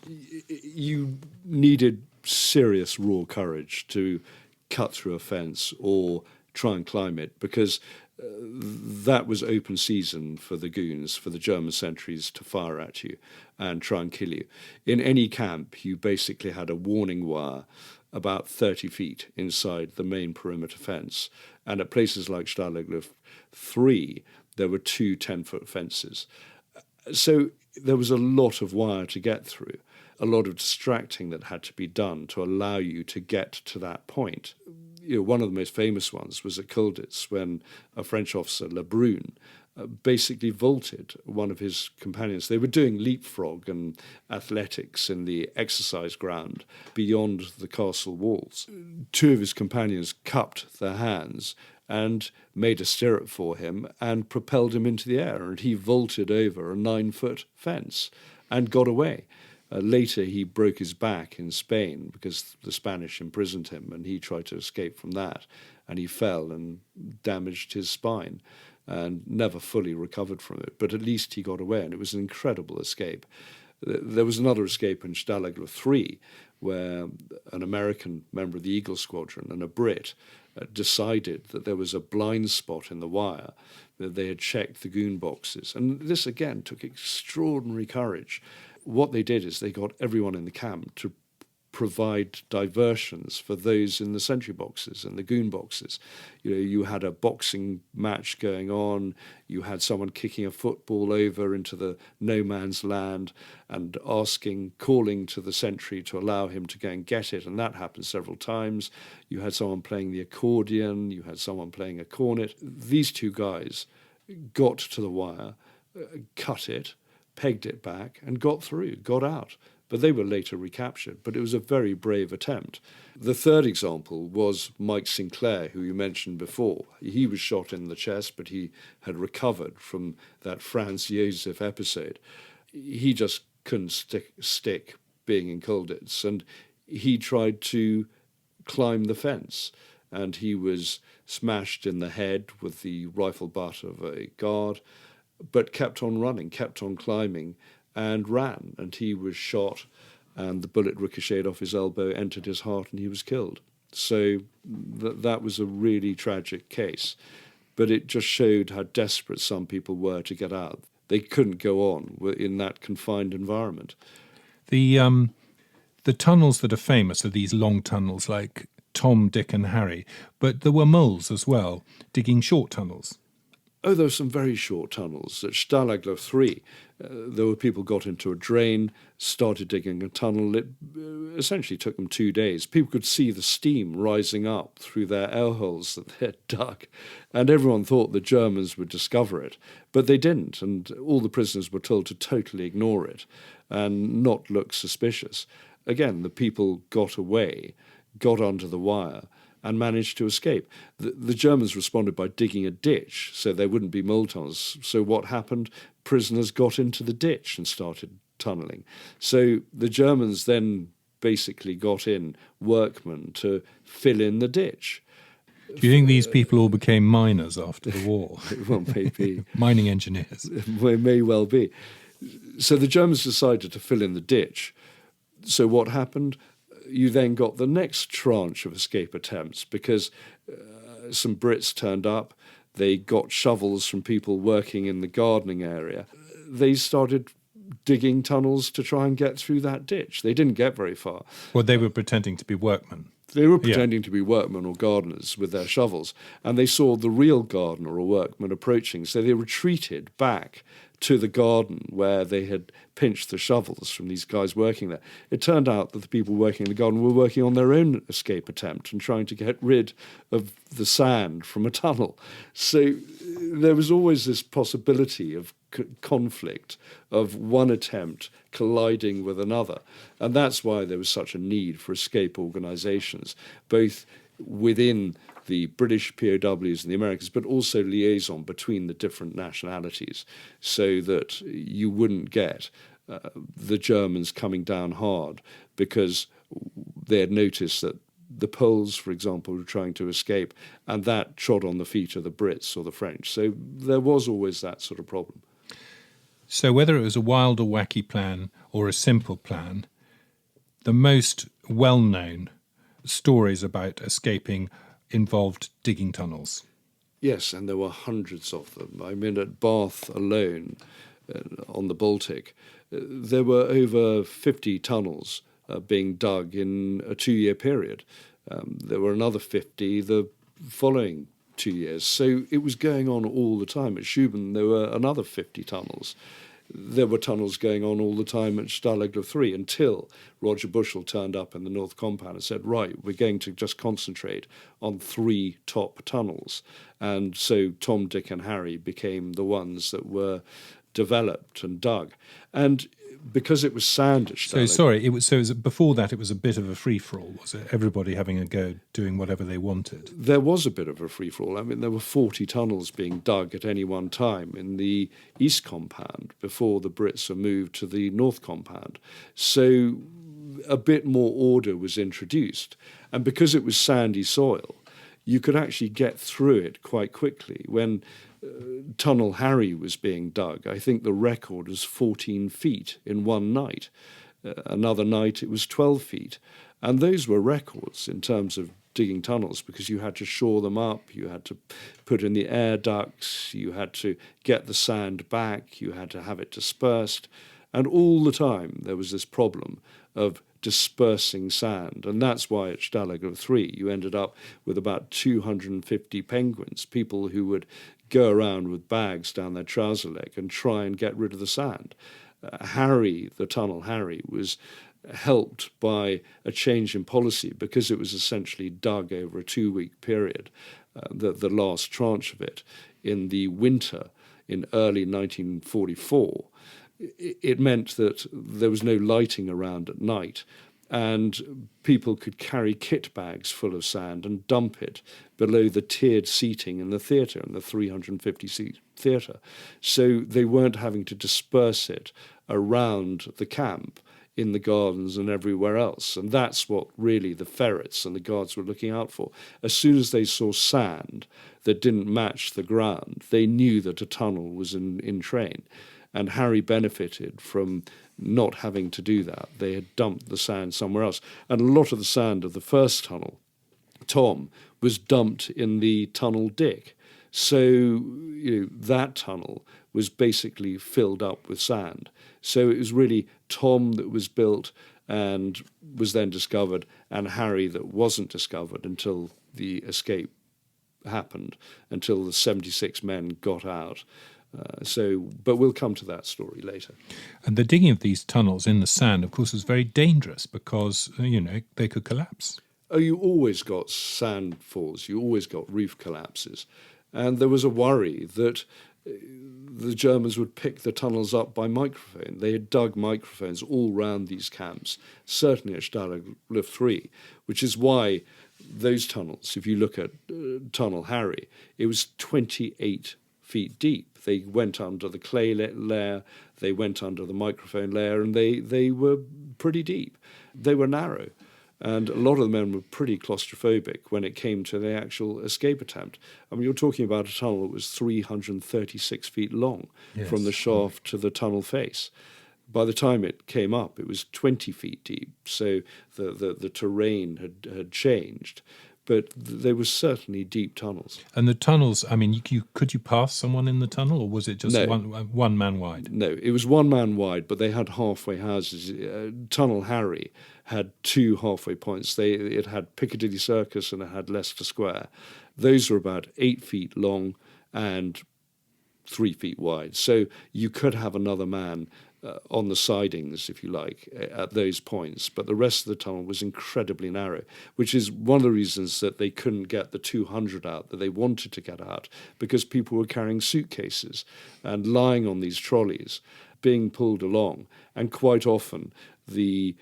you needed serious raw courage to cut through a fence or try and climb it, because that was open season for the goons, for the German sentries to fire at you and try and kill you. In any camp, you basically had a warning wire about 30 feet inside the main perimeter fence. And at places like Stalag Luft 3, there were 2 10-foot fences. So there was a lot of wire to get through, a lot of distracting that had to be done to allow you to get to that point. One of the most famous ones was at Colditz, when a French officer, Lebrun, basically vaulted one of his companions. They were doing leapfrog and athletics in the exercise ground beyond the castle walls. 2 of his companions cupped their hands and made a stirrup for him and propelled him into the air, and he vaulted over a 9-foot fence and got away. Later, he broke his back in Spain because the Spanish imprisoned him, and he tried to escape from that, and he fell and damaged his spine and never fully recovered from it. But at least he got away, and it was an incredible escape. There was another escape in Stalag Luft 3, where an American member of the Eagle Squadron and a Brit decided that there was a blind spot in the wire, that they had checked the goon boxes. And this, again, took extraordinary courage. What they did is they got everyone in the camp to provide diversions for those in the sentry boxes and the goon boxes. You had a boxing match going on, you had someone kicking a football over into the no man's land and calling to the sentry to allow him to go and get it, and that happened several times. You had someone playing the accordion, you had someone playing a cornet. These 2 guys got to the wire, cut it, pegged it back, and got through, got out. But they were later recaptured. But it was a very brave attempt. The third example was Mike Sinclair, who you mentioned before. He was shot in the chest, but he had recovered from that Franz Josef episode. He just couldn't stick being in Colditz, and he tried to climb the fence, and he was smashed in the head with the rifle butt of a guard, but kept on running, kept on climbing, and ran, and he was shot, and the bullet ricocheted off his elbow, entered his heart, and he was killed. So that was a really tragic case, but it just showed how desperate some people were to get out. They couldn't go on in that confined environment. The tunnels that are famous are these long tunnels like Tom, Dick and Harry, but there were moles as well, digging short tunnels. Oh, there were some very short tunnels. At Stalag Luft 3, there were people got into a drain, started digging a tunnel. It essentially took them 2 days. People could see the steam rising up through their air holes that they had dug, and everyone thought the Germans would discover it, but they didn't, and all the prisoners were told to totally ignore it and not look suspicious. Again, the people got away, got under the wire, and managed to escape. The Germans responded by digging a ditch so there wouldn't be mole tunnels. So what happened? Prisoners got into the ditch and started tunnelling. So the Germans then basically got in workmen to fill in the ditch. Do you think these people all became miners after the war? Well, maybe. Mining engineers. It may well be. So the Germans decided to fill in the ditch. So what happened? You then got the next tranche of escape attempts because some Brits turned up. They got shovels from people working in the gardening area. They started digging tunnels to try and get through that ditch. They didn't get very far. Well, they were pretending to be workmen. They were pretending to be workmen or gardeners with their shovels, and they saw the real gardener or workman approaching, so they retreated back to the garden where they had pinched the shovels from these guys working there. It turned out that the people working in the garden were working on their own escape attempt and trying to get rid of the sand from a tunnel. So there was always this possibility of conflict, of one attempt colliding with another. And that's why there was such a need for escape organisations, both within the British POWs and the Americans, but also liaison between the different nationalities, so that you wouldn't get the Germans coming down hard because they had noticed that the Poles, for example, were trying to escape, and that trod on the feet of the Brits or the French. So there was always that sort of problem. So whether it was a wild or wacky plan or a simple plan, the most well-known stories about escaping involved digging tunnels. Yes, and there were hundreds of them. I mean, at Bath alone, on the Baltic, there were over 50 tunnels being dug in a 2-year period. There were another 50 the following 2 years. So it was going on all the time. At Schuben, there were another 50 tunnels. There were tunnels going on all the time at Stalag Luft 3 until Roger Bushell turned up in the North Compound and said, right, we're going to just concentrate on 3 top tunnels. And so Tom, Dick and Harry became the ones that were developed and dug. And because it was sand at Stalag... It was before that it was a bit of a free-for-all, was it? Everybody having a go, doing whatever they wanted. There was a bit of a free-for-all. I mean, there were 40 tunnels being dug at any one time in the East Compound before the Brits were moved to the North Compound. So a bit more order was introduced. And because it was sandy soil, you could actually get through it quite quickly. When Tunnel Harry was being dug, I think the record was 14 feet in one night. Another night it was 12 feet. And those were records in terms of digging tunnels, because you had to shore them up, you had to put in the air ducts, you had to get the sand back, you had to have it dispersed. And all the time there was this problem of dispersing sand. And that's why at Stalag Luft 3 you ended up with about 250 penguins, people who would go around with bags down their trouser leg and try and get rid of the sand. Harry, the Tunnel Harry, was helped by a change in policy because it was essentially dug over a 2-week period, the last tranche of it, in the winter in early 1944. It meant that there was no lighting around at night, and people could carry kit bags full of sand and dump it below the tiered seating in the theatre, in the 350-seat theatre. So they weren't having to disperse it around the camp in the gardens and everywhere else. And that's what really the ferrets and the guards were looking out for. As soon as they saw sand that didn't match the ground, they knew that a tunnel was in train. And Harry benefited from not having to do that. They had dumped the sand somewhere else. And a lot of the sand of the first tunnel, Tom, was dumped in the Tunnel Dick. So that tunnel was basically filled up with sand. So it was really Tom that was built and was then discovered, and Harry that wasn't discovered until the escape happened, until the 76 men got out. But we'll come to that story later. And the digging of these tunnels in the sand, of course, was very dangerous because, they could collapse. Oh, you always got sand falls, you always got roof collapses. And there was a worry that the Germans would pick the tunnels up by microphone. They had dug microphones all round these camps, certainly at Stalag Luft 3, which is why those tunnels, if you look at Tunnel Harry, it was 28 feet deep. They went under the clay layer, they went under the microphone layer, and they were pretty deep. They were narrow. And a lot of the men were pretty claustrophobic when it came to the actual escape attempt. I mean, you're talking about a tunnel that was 336 feet long, yes, from the shaft to the tunnel face. By the time it came up, it was 20 feet deep, so the terrain had changed. But they were certainly deep tunnels. And the tunnels, I mean, could you pass someone in the tunnel, or was it just one man wide? No, it was one man wide, but they had halfway houses. Tunnel Harry had 2 halfway points. It had Piccadilly Circus and it had Leicester Square. Those were about 8 feet long and 3 feet wide. So you could have another man on the sidings, if you like, at those points. But the rest of the tunnel was incredibly narrow, which is one of the reasons that they couldn't get the 200 out that they wanted to get out, because people were carrying suitcases and lying on these trolleys, being pulled along. And quite often the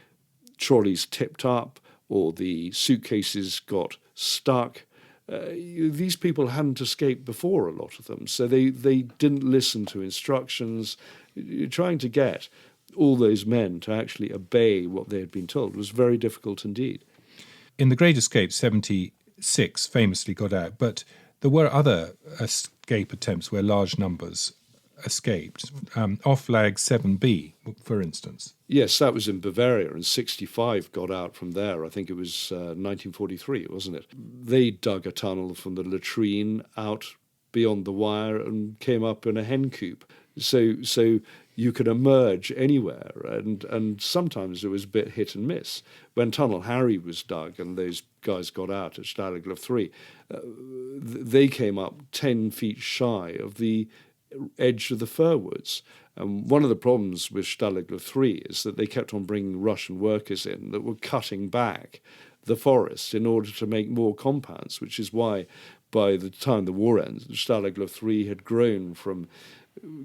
trolleys tipped up or the suitcases got stuck. These people hadn't escaped before, a lot of them, so they didn't listen to instructions. Trying to get all those men to actually obey what they had been told was very difficult indeed. In the Great Escape, 76 famously got out, but there were other escape attempts where large numbers escaped. Off Lag 7B, for instance. Yes, that was in Bavaria, and 65 got out from there. I think it was 1943, wasn't it? They dug a tunnel from the latrine out beyond the wire and came up in a hen coop. So you could emerge anywhere, and sometimes it was a bit hit and miss. When Tunnel Harry was dug and those guys got out at Stalag Luft 3, they came up 10 feet shy of the edge of the fir woods. And one of the problems with Stalag Luft 3 is that they kept on bringing Russian workers in that were cutting back the forest in order to make more compounds, which is why by the time the war ends, Stalag Luft 3 had grown from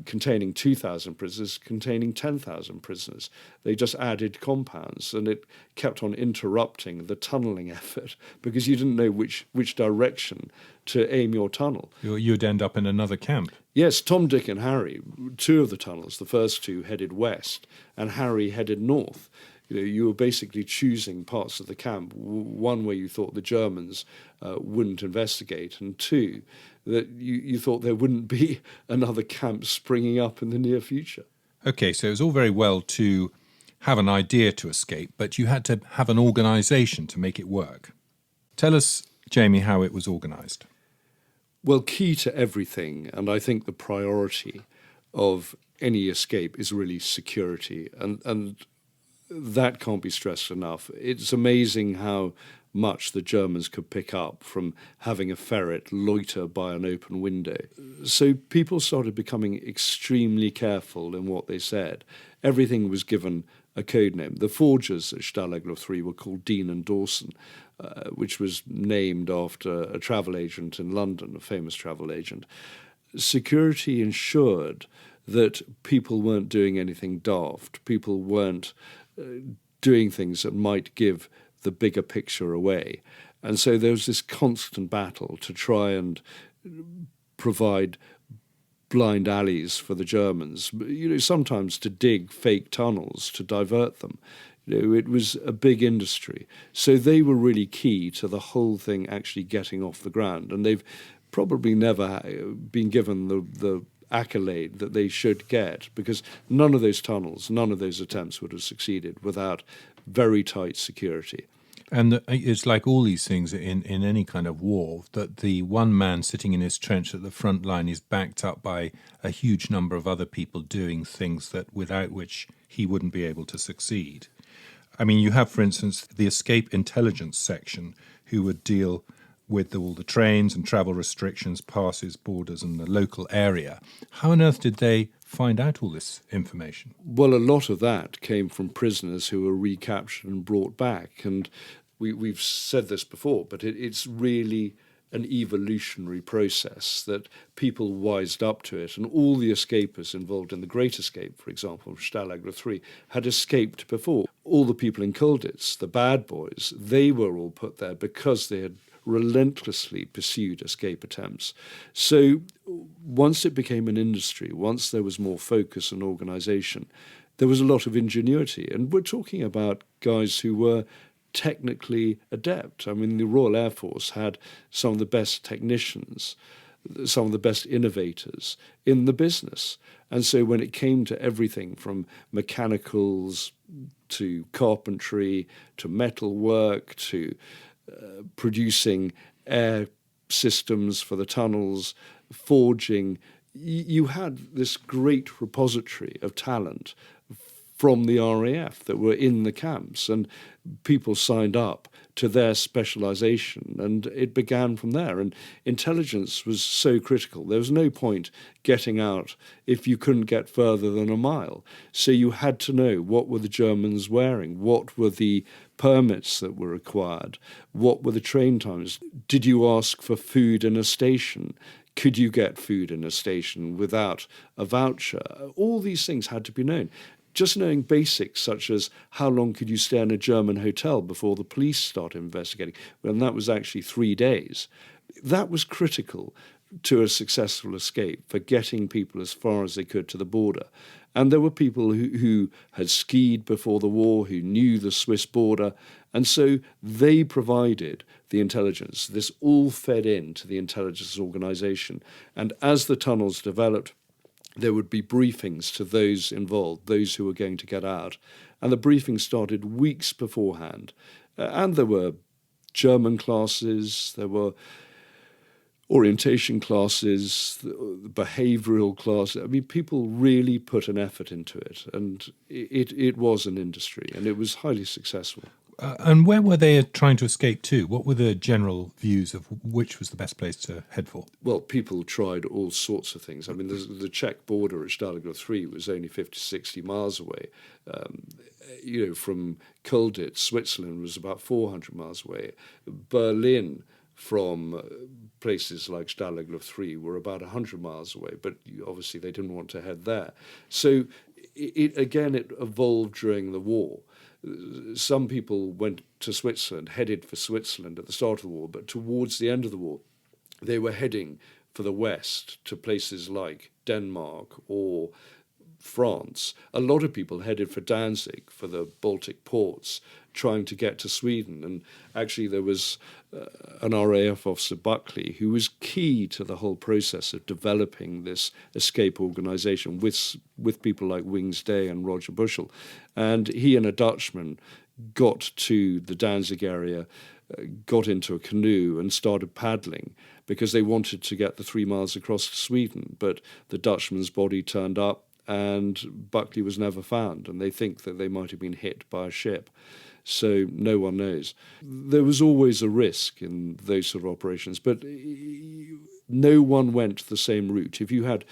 containing 2,000 prisoners, containing 10,000 prisoners. They just added compounds, and it kept on interrupting the tunnelling effort because you didn't know which direction to aim your tunnel. You'd end up in another camp. Yes, Tom, Dick and Harry, 2 of the tunnels, the first 2 headed west, and Harry headed north. You were basically choosing parts of the camp, one where you thought the Germans wouldn't investigate, and 2, that you thought there wouldn't be another camp springing up in the near future. Okay, so it was all very well to have an idea to escape, but you had to have an organisation to make it work. Tell us, Jamie, how it was organised. Well, key to everything, and I think the priority of any escape is really security, and that can't be stressed enough. It's amazing how much the Germans could pick up from having a ferret loiter by an open window. So people started becoming extremely careful in what they said. Everything was given a code name. The forgers at Stalag Luft 3 were called Dean and Dawson, which was named after a travel agent in London, a famous travel agent. Security ensured that people weren't doing anything daft. People weren't doing things that might give the bigger picture away. And so there was this constant battle to try and provide blind alleys for the Germans, sometimes to dig fake tunnels to divert them. It was a big industry. So they were really key to the whole thing actually getting off the ground. And they've probably never been given the accolade that they should get, because none of those tunnels, none of those attempts would have succeeded without very tight security. And it's like all these things in any kind of war, that the one man sitting in his trench at the front line is backed up by a huge number of other people doing things that without which he wouldn't be able to succeed. I mean, you have, for instance, the escape intelligence section, who would deal with all the trains and travel restrictions, passes, borders, and the local area. How on earth did they find out all this information? Well, a lot of that came from prisoners who were recaptured and brought back. And we've said this before, but it's really an evolutionary process that people wised up to it. And all the escapers involved in the Great Escape, for example, Stalag Luft 3, had escaped before. All the people in Colditz, the bad boys, they were all put there because they had relentlessly pursued escape attempts. So once it became an industry, once there was more focus and organisation, there was a lot of ingenuity. And we're talking about guys who were technically adept. I mean, the Royal Air Force had some of the best technicians, some of the best innovators in the business. And so when it came to everything from mechanicals to carpentry to metalwork to producing air systems for the tunnels, forging, you had this great repository of talent from the RAF that were in the camps, and people signed up to their specialisation, and it began from there. And intelligence was so critical. There was no point getting out if you couldn't get further than a mile. So you had to know what were the Germans wearing, what were the permits that were required, what were the train times. Did you ask for food in a station? Could you get food in a station without a voucher? All these things had to be known. Just knowing basics such as how long could you stay in a German hotel before the police started investigating, and that was actually 3 days. That was critical to a successful escape for getting people as far as they could to the border. And there were people who had skied before the war, who knew the Swiss border, and so they provided the intelligence. This all fed into the intelligence organization. And as the tunnels developed, there would be briefings to those involved, those who were going to get out. And the briefings started weeks beforehand. And there were German classes, there were orientation classes, behavioural classes. I mean, people really put an effort into it. And it was an industry, and it was highly successful. And where were they trying to escape to? What were the general views of which was the best place to head for? Well, people tried all sorts of things. I mean, the Czech border at Stalag 3 was only 50, 60 miles away. From Colditz, Switzerland was about 400 miles away. Berlin from places like Stalag 3 were about 100 miles away, but obviously they didn't want to head there. So it evolved during the war. Some people went to Switzerland, headed for Switzerland at the start of the war, but towards the end of the war, they were heading for the west to places like Denmark or France. A lot of people headed for Danzig, for the Baltic ports, trying to get to Sweden. And actually there was an RAF officer, Buckley, who was key to the whole process of developing this escape organisation with people like Wings Day and Roger Bushell. And he and a Dutchman got to the Danzig area, got into a canoe and started paddling because they wanted to get the 3 miles across to Sweden. But the Dutchman's body turned up and Buckley was never found, and they think that they might have been hit by a ship. So no one knows. There was always a risk in those sort of operations, but no one went the same route. If you had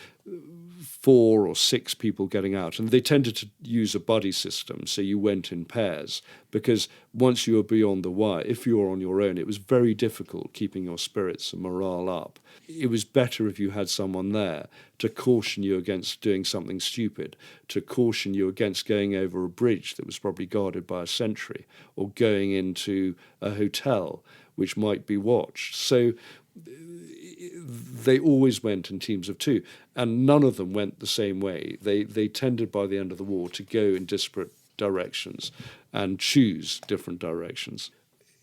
4 or 6 people getting out, and they tended to use a buddy system, so you went in pairs, because once you were beyond the wire, if you were on your own, it was very difficult keeping your spirits and morale up. It was better if you had someone there to caution you against doing something stupid, to caution you against going over a bridge that was probably guarded by a sentry, or going into a hotel which might be watched. So they always went in teams of 2, and none of them went the same way. They tended by the end of the war to go in disparate directions and choose different directions.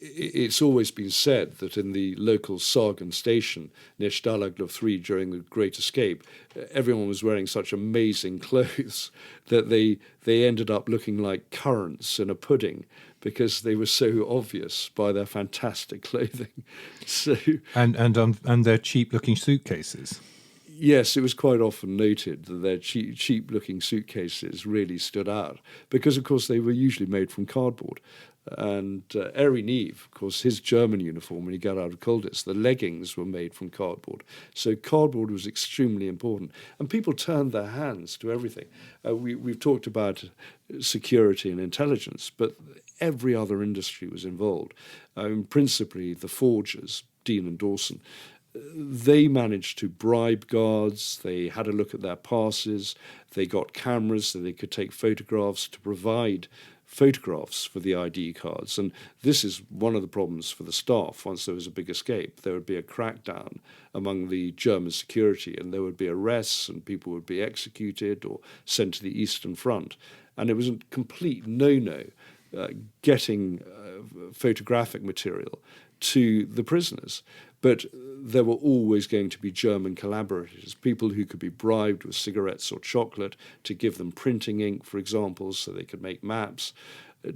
It's always been said that in the local Sargon station near Stalag 3 during the Great Escape, everyone was wearing such amazing clothes that they ended up looking like currants in a pudding because they were so obvious by their fantastic clothing. So and their cheap-looking suitcases. Yes, it was quite often noted that their cheap-looking suitcases really stood out because, of course, they were usually made from cardboard. And Eri Neve, of course, his German uniform when he got out of Colditz, the leggings were made from cardboard. So cardboard was extremely important. And people turned their hands to everything. We've talked about security and intelligence, but every other industry was involved. Principally the forgers, Dean and Dawson. They managed to bribe guards, they had a look at their passes, they got cameras so they could take photographs to provide photographs for the ID cards. And this is one of the problems for the staff. Once there was a big escape, there would be a crackdown among the German security and there would be arrests and people would be executed or sent to the Eastern Front. And it was a complete no-no getting photographic material to the prisoners. But there were always going to be German collaborators, people who could be bribed with cigarettes or chocolate to give them printing ink, for example, so they could make maps,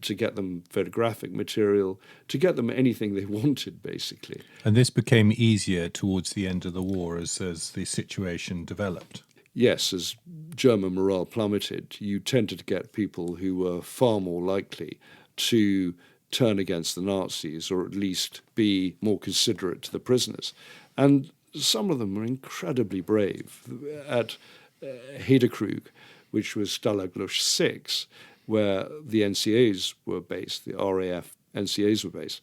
to get them photographic material, to get them anything they wanted, basically. And this became easier towards the end of the war as the situation developed. yes, as German morale plummeted, you tended to get people who were far more likely to turn against the Nazis, or at least be more considerate to the prisoners. And some of them were incredibly brave. At Hedekrug, which was Stalag Luft 6, where the NCAs were based, the RAF NCAs were based,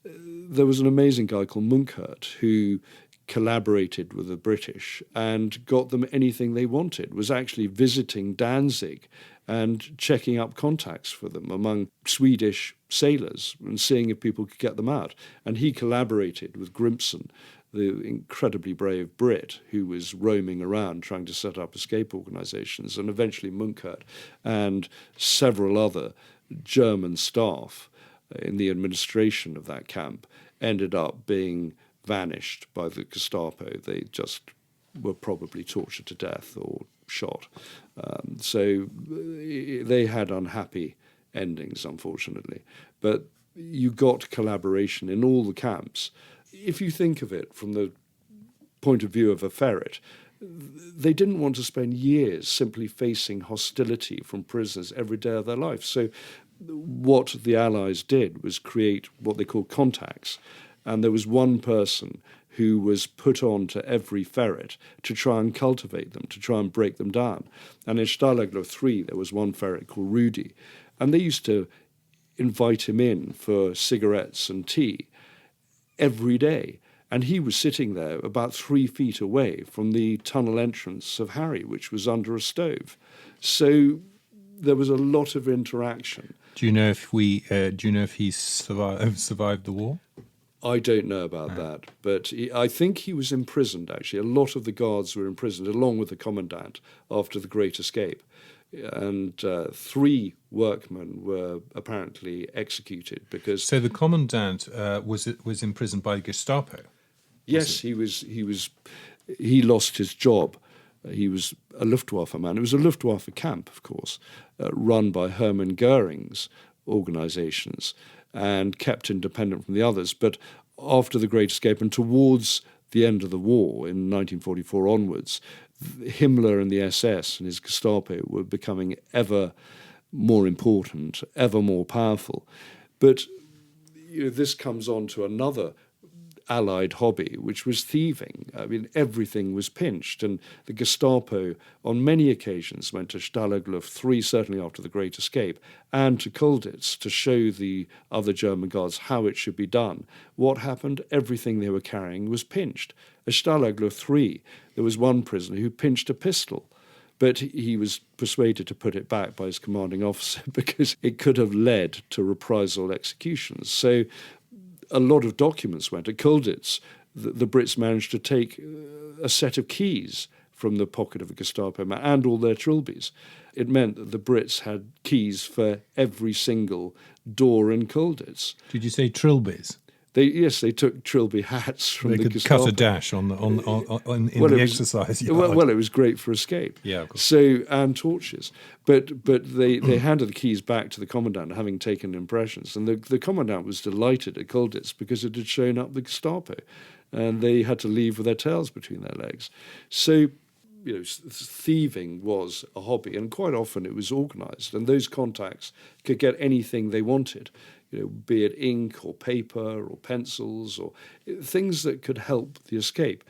there was an amazing guy called Munkert who collaborated with the British and got them anything they wanted, was actually visiting Danzig and checking up contacts for them among Swedish sailors and seeing if people could get them out. And he collaborated with Grimson, the incredibly brave Brit who was roaming around trying to set up escape organizations, and eventually Munkert and several other German staff in the administration of that camp ended up being vanished by the Gestapo. They just were probably tortured to death or shot. So they had unhappy endings, unfortunately. But you got collaboration in all the camps. If you think of it from the point of view of a ferret, they didn't want to spend years simply facing hostility from prisoners every day of their life. So what the Allies did was create what they call contacts. And there was one person who was put on to every ferret to try and cultivate them, to try and break them down. And in Stalag Luft 3, there was one ferret called Rudy. And they used to invite him in for cigarettes and tea every day. And he was sitting there about 3 feet away from the tunnel entrance of Harry, which was under a stove. So there was a lot of interaction. Do you know if he survived the war? I don't know about that, but I think he was imprisoned, actually. A lot of the guards were imprisoned, along with the commandant, after the Great Escape. And 3 workmen were apparently executed because... So the commandant was imprisoned by Gestapo? Yes, he lost his job. He was a Luftwaffe man. It was a Luftwaffe camp, of course, run by Hermann Goering's organizations, and kept independent from the others. But after the Great Escape and towards the end of the war, in 1944 onwards, Himmler and the SS and his Gestapo were becoming ever more important, ever more powerful. But this comes on to another Allied hobby, which was thieving. I mean, everything was pinched, and the Gestapo on many occasions went to Stalag Luft 3, certainly after the Great Escape, and to Colditz to show the other German guards how it should be done. What happened? Everything they were carrying was pinched. At Stalag Luft 3, there was one prisoner who pinched a pistol, but he was persuaded to put it back by his commanding officer because it could have led to reprisal executions. So a lot of documents went. At Colditz, the Brits managed to take a set of keys from the pocket of a Gestapo man and all their trilbies. It meant that the Brits had keys for every single door in Colditz. Did you say trilbies? They took trilby hats from the Gestapo. They could cut a dash in the exercise yard. Well, it was great for escape. Yeah, of course. So, and torches. But they handed the keys back to the commandant, having taken impressions. And the commandant was delighted at Colditz because it had shown up the Gestapo. And they had to leave with their tails between their legs. So, thieving was a hobby. And quite often it was organised. And those contacts could get anything they wanted. Be it ink or paper or pencils or things that could help the escape.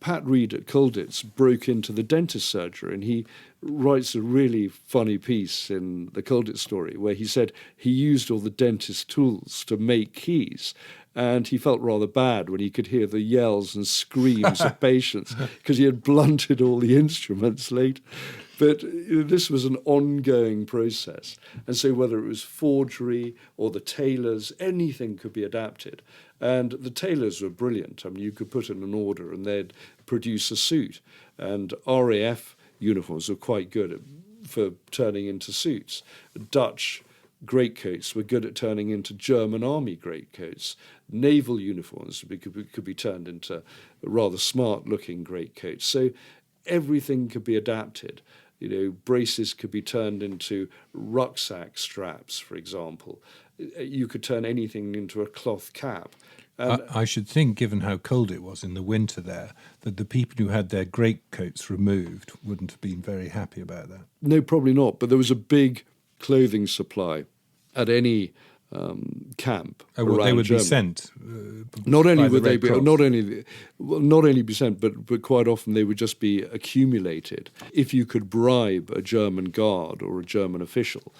Pat Reed at Colditz broke into the dentist surgery, and he writes a really funny piece in the Colditz story where he said he used all the dentist tools to make keys, and he felt rather bad when he could hear the yells and screams of patients because he had blunted all the instruments late. But this was an ongoing process. And so whether it was forgery or the tailors, anything could be adapted. And the tailors were brilliant. I mean, you could put in an order and they'd produce a suit. And RAF uniforms were quite good for turning into suits. Dutch greatcoats were good at turning into German army greatcoats. Naval uniforms could be turned into rather smart-looking greatcoats. So everything could be adapted. Braces could be turned into rucksack straps, for example. You could turn anything into a cloth cap. I should think, given how cold it was in the winter there, that the people who had their greatcoats removed wouldn't have been very happy about that. No, probably not. But there was a big clothing supply at any camp around they would Germany. Be sent. Not only by the would they Red be, Cross. not only be sent, but quite often they would just be accumulated. If you could bribe a German guard or a German official,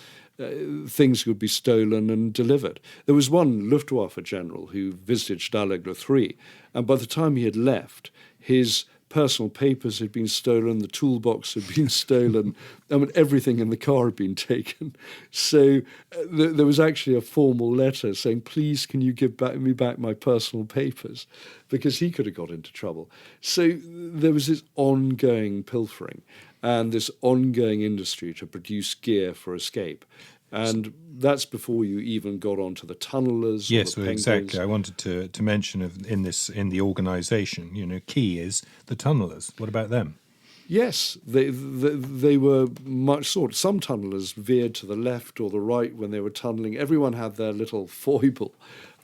things would be stolen and delivered. There was one Luftwaffe general who visited Stalag Luft 3, and by the time he had left, his personal papers had been stolen, the toolbox had been stolen, I mean, everything in the car had been taken. So there was actually a formal letter saying, please, can you give me back my personal papers? Because he could have got into trouble. So there was this ongoing pilfering and this ongoing industry to produce gear for escape. And that's before you even got onto the tunnelers. Yes, or the well, exactly. I wanted to mention in the organisation, key is the tunnelers. What about them? Yes, they were much sought. Some tunnelers veered to the left or the right when they were tunnelling. Everyone had their little foible.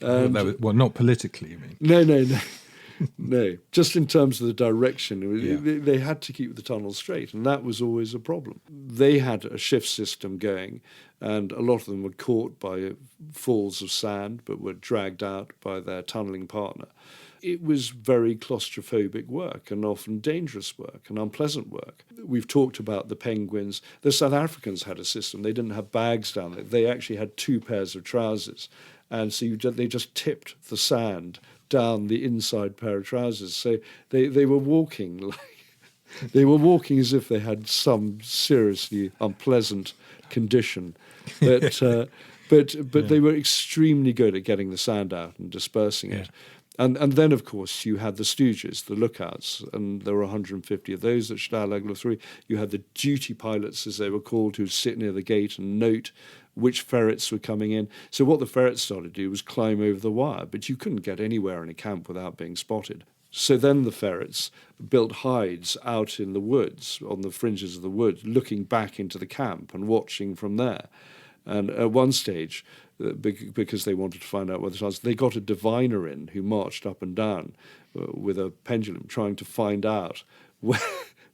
Not politically, you mean? No. No, just in terms of the direction. They had to keep the tunnel straight, and that was always a problem. They had a shift system going, and a lot of them were caught by falls of sand, but were dragged out by their tunnelling partner. It was very claustrophobic work, and often dangerous work, and unpleasant work. We've talked about the penguins. The South Africans had a system. They didn't have bags down there. They actually had 2 pairs of trousers, and so they just tipped the sand down the inside pair of trousers. So they were walking they were walking as if they had some seriously unpleasant condition. But they were extremely good at getting the sand out and dispersing it. And then, of course, you had the stooges, the lookouts, and there were 150 of those at Stalag Luft 3. You had the duty pilots, as they were called, who would sit near the gate and note which ferrets were coming in. So what the ferrets started to do was climb over the wire, but you couldn't get anywhere in a camp without being spotted. So then the ferrets built hides out in the woods, on the fringes of the woods, looking back into the camp and watching from there. And at one stage, because they wanted to find out where the stars, they got a diviner in who marched up and down with a pendulum trying to find out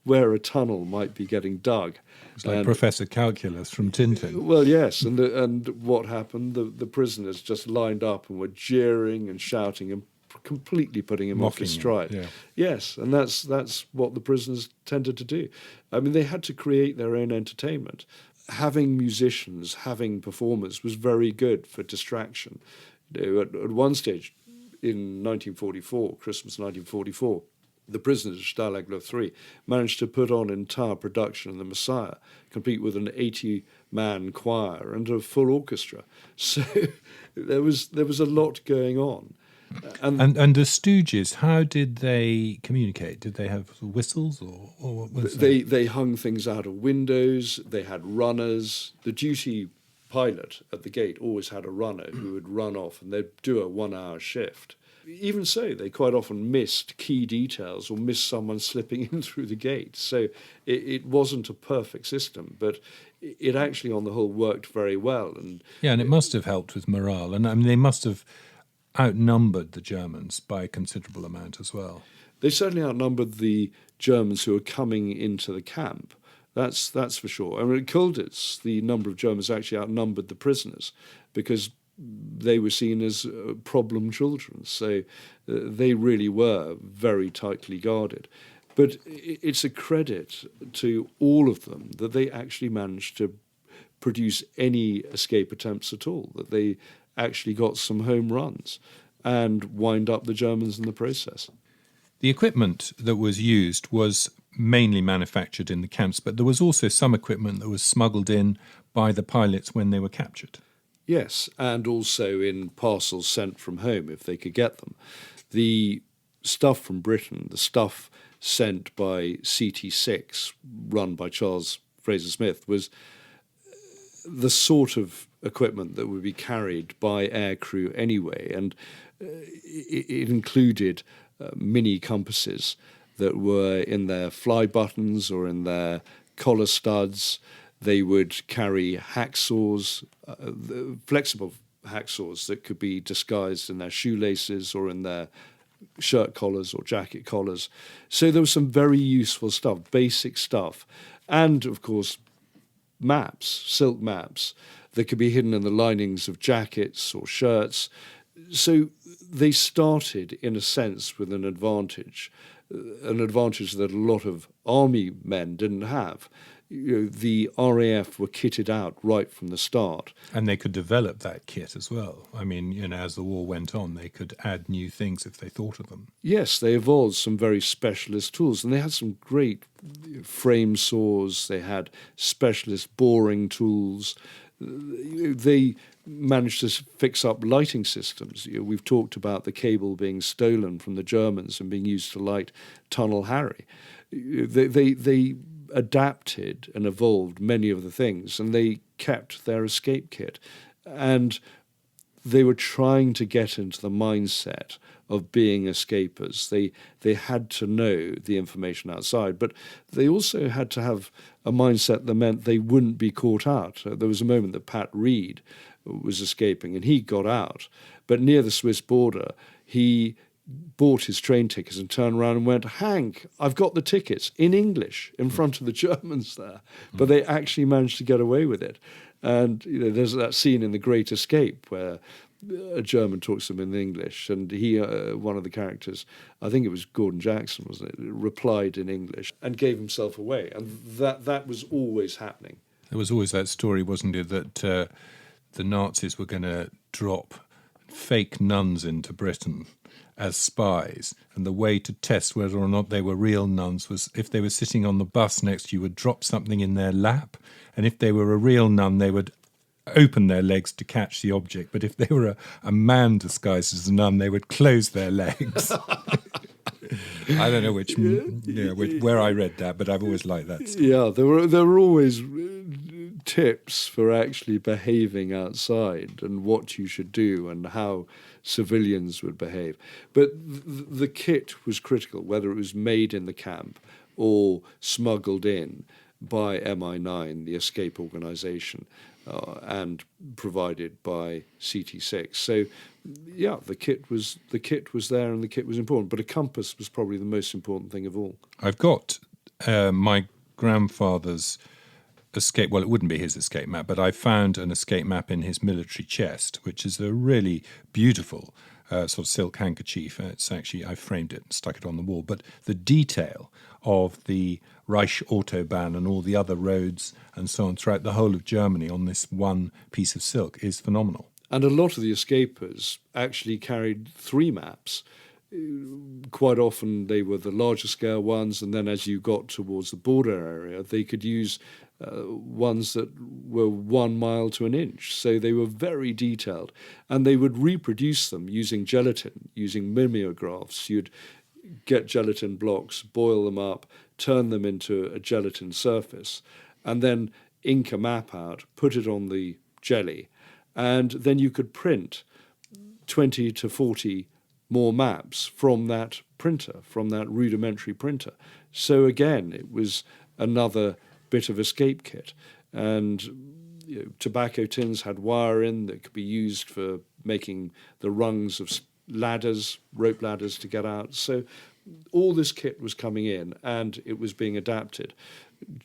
where a tunnel might be getting dug. It's like Professor Calculus from Tintin. Well, yes, and what happened? The prisoners just lined up and were jeering and shouting and completely putting him off his stride. Yeah. Yes, and that's what the prisoners tended to do. I mean, they had to create their own entertainment. Having musicians, having performers was very good for distraction. At one stage, in 1944, Christmas 1944, the prisoners of Stalag Luft 3 managed to put on an entire production of The Messiah, complete with an 80-man choir and a full orchestra. So there was a lot going on. And the Stooges, how did they communicate? Did they have whistles or what was that? They hung things out of windows. They had runners. The duty pilot at the gate always had a runner who would run off, and they'd do a 1-hour shift. Even so, they quite often missed key details or missed someone slipping in through the gate. So it wasn't a perfect system, but it actually, on the whole, worked very well. And it must have helped with morale. And I mean, they must have outnumbered the Germans by a considerable amount as well. They certainly outnumbered the Germans who were coming into the camp. That's for sure. I mean, at Colditz, the number of Germans actually outnumbered the prisoners because they were seen as problem children. So they really were very tightly guarded. But it's a credit to all of them that they actually managed to produce any escape attempts at all, that they actually got some home runs and wind up the Germans in the process. The equipment that was used was mainly manufactured in the camps, but there was also some equipment that was smuggled in by the pilots when they were captured. Yes, and also in parcels sent from home if they could get them. The stuff from Britain, the stuff sent by CT6, run by Charles Fraser Smith, was the sort of equipment that would be carried by aircrew anyway, and it included mini compasses that were in their fly buttons or in their collar studs. They would carry hacksaws, flexible hacksaws that could be disguised in their shoelaces or in their shirt collars or jacket collars. So there was some very useful stuff, basic stuff. And, of course, maps, silk maps, that could be hidden in the linings of jackets or shirts. So they started, in a sense, with an advantage that a lot of army men didn't have. The RAF were kitted out right from the start. And they could develop that kit as well. I mean, as the war went on, they could add new things if they thought of them. Yes, they evolved some very specialist tools, and they had some great frame saws. They had specialist boring tools. They managed to fix up lighting systems. We've talked about the cable being stolen from the Germans and being used to light Tunnel Harry. They adapted and evolved many of the things, and they kept their escape kit. And they were trying to get into the mindset of being escapers. They had to know the information outside, but they also had to have a mindset that meant they wouldn't be caught out. There was a moment that Pat Reed was escaping, and he got out. But near the Swiss border, he bought his train tickets and turned around and went, "Hank, I've got the tickets," in English in front of the Germans there. But they actually managed to get away with it. And there's that scene in The Great Escape where a German talks to him in English, and he, one of the characters, I think it was Gordon Jackson, wasn't it, replied in English and gave himself away. And that was always happening. There was always that story, wasn't it, that the Nazis were going to drop fake nuns into Britain as spies, and the way to test whether or not they were real nuns was if they were sitting on the bus next to you, would drop something in their lap, and if they were a real nun, they would open their legs to catch the object, but if they were a man disguised as a nun, they would close their legs. I don't know where I read that, but I've always liked that story. Yeah, there were always tips for actually behaving outside and what you should do and how civilians would behave. But the kit was critical, whether it was made in the camp or smuggled in by MI9, the escape organisation, and provided by CT6. So, yeah, the kit was there, and the kit was important. But a compass was probably the most important thing of all. I've got my grandfather's escape. Well, it wouldn't be his escape map, but I found an escape map in his military chest, which is a really beautiful sort of silk handkerchief. It's actually, I framed it and stuck it on the wall. But the detail of the Reich Autobahn and all the other roads and so on throughout the whole of Germany on this one piece of silk is phenomenal. And a lot of the escapers actually carried 3 maps. Quite often they were the larger scale ones, and then as you got towards the border area, they could use ones that were 1 mile to an inch. So they were very detailed, and they would reproduce them using gelatin, using mimeographs. You'd get gelatin blocks, boil them up, turn them into a gelatin surface, and then ink a map out, put it on the jelly, and then you could print 20 to 40 more maps from that printer, from that rudimentary printer. So again, it was another bit of escape kit. And tobacco tins had wire in that could be used for making the rungs of ladders, rope ladders to get out. So all this kit was coming in, and it was being adapted.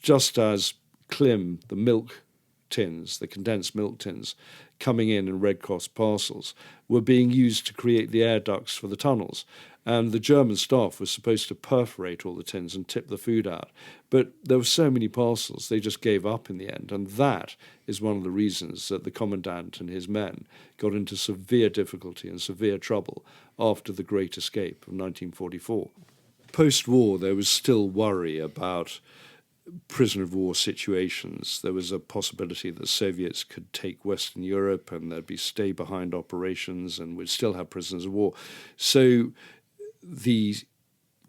Just as Klim, the milk tins, the condensed milk tins, coming in Red Cross parcels, were being used to create the air ducts for the tunnels. And the German staff was supposed to perforate all the tins and tip the food out. But there were so many parcels, they just gave up in the end. And that is one of the reasons that the commandant and his men got into severe difficulty and severe trouble after the Great Escape of 1944. Post-war, there was still worry about prisoner of war situations. There was a possibility that the Soviets could take Western Europe and there'd be stay-behind operations and we'd still have prisoners of war. So the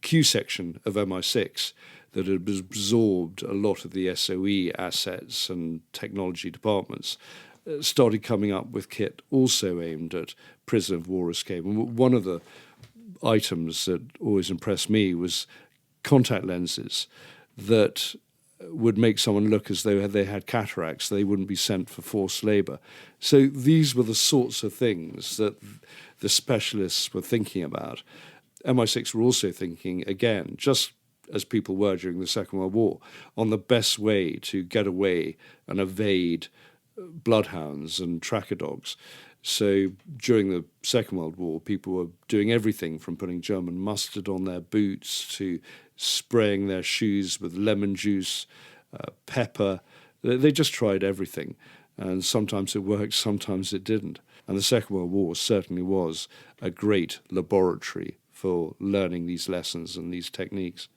Q section of MI6 that had absorbed a lot of the SOE assets and technology departments started coming up with kit also aimed at prisoner of war escape. And one of the items that always impressed me was contact lenses that would make someone look as though they had cataracts, they wouldn't be sent for forced labour. So these were the sorts of things that the specialists were thinking about. MI6 were also thinking, again, just as people were during the Second World War, on the best way to get away and evade bloodhounds and tracker dogs. So during the Second World War, people were doing everything from putting German mustard on their boots to spraying their shoes with lemon juice, pepper. They just tried everything. And sometimes it worked, sometimes it didn't. And the Second World War certainly was a great laboratory for learning these lessons and these techniques.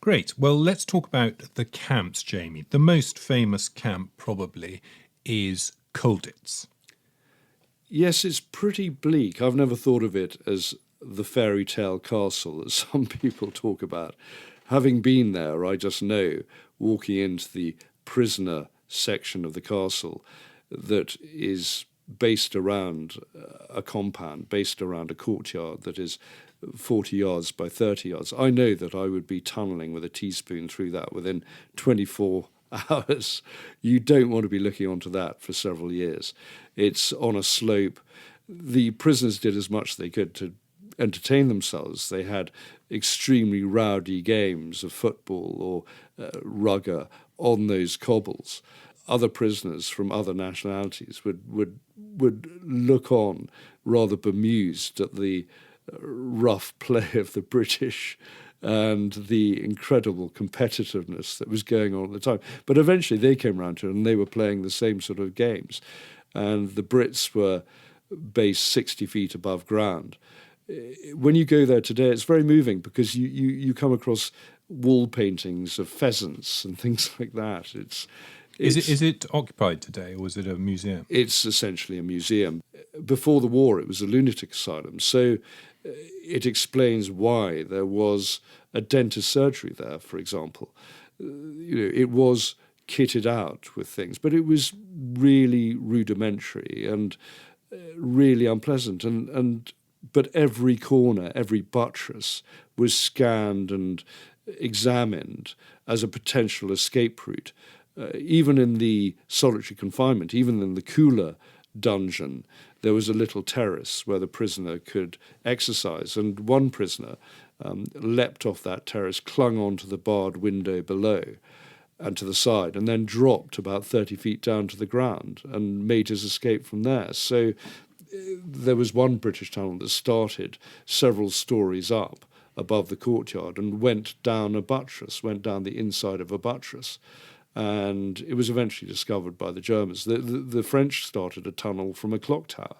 Great. Well, let's talk about the camps, Jamie. The most famous camp probably is Colditz. Yes, it's pretty bleak. I've never thought of it as the fairy tale castle that some people talk about. Having been there, I just know, walking into the prisoner section of the castle, that is based around a compound, based around a courtyard that is 40 yards by 30 yards. I know that I would be tunnelling with a teaspoon through that within 24 hours. You don't want to be looking onto that for several years. It's on a slope. The prisoners did as much as they could to entertain themselves. They had extremely rowdy games of football or rugger on those cobbles. Other prisoners from other nationalities would look on rather bemused at the rough play of the British and the incredible competitiveness that was going on at the time. But eventually they came around to it and they were playing the same sort of games. And the Brits were based 60 feet above ground. When you go there today, it's very moving because you come across wall paintings of pheasants and things like that. Is it occupied today, or is it a museum? It's essentially a museum. Before the war, it was a lunatic asylum. So it explains why there was a dentist surgery there, for example. It was kitted out with things, but it was really rudimentary and really unpleasant. But every corner, every buttress was scanned and examined as a potential escape route. Even in the solitary confinement, even in the cooler dungeon, there was a little terrace where the prisoner could exercise. And one prisoner leapt off that terrace, clung onto the barred window below and to the side, and then dropped about 30 feet down to the ground and made his escape from there. So there was one British tunnel that started several stories up above the courtyard and went down a buttress, went down the inside of a buttress. And it was eventually discovered by the Germans. The French started a tunnel from a clock tower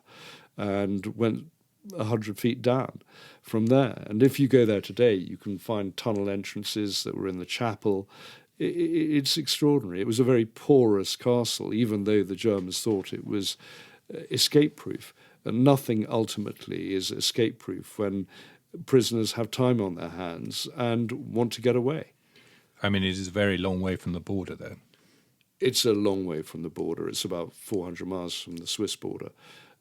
and went 100 feet down from there. And if you go there today, you can find tunnel entrances that were in the chapel. It's extraordinary. It was a very porous castle, even though the Germans thought it was escape-proof. And nothing ultimately is escape-proof when prisoners have time on their hands and want to get away. I mean, it is a very long way from the border, though. It's a long way from the border. It's about 400 miles from the Swiss border.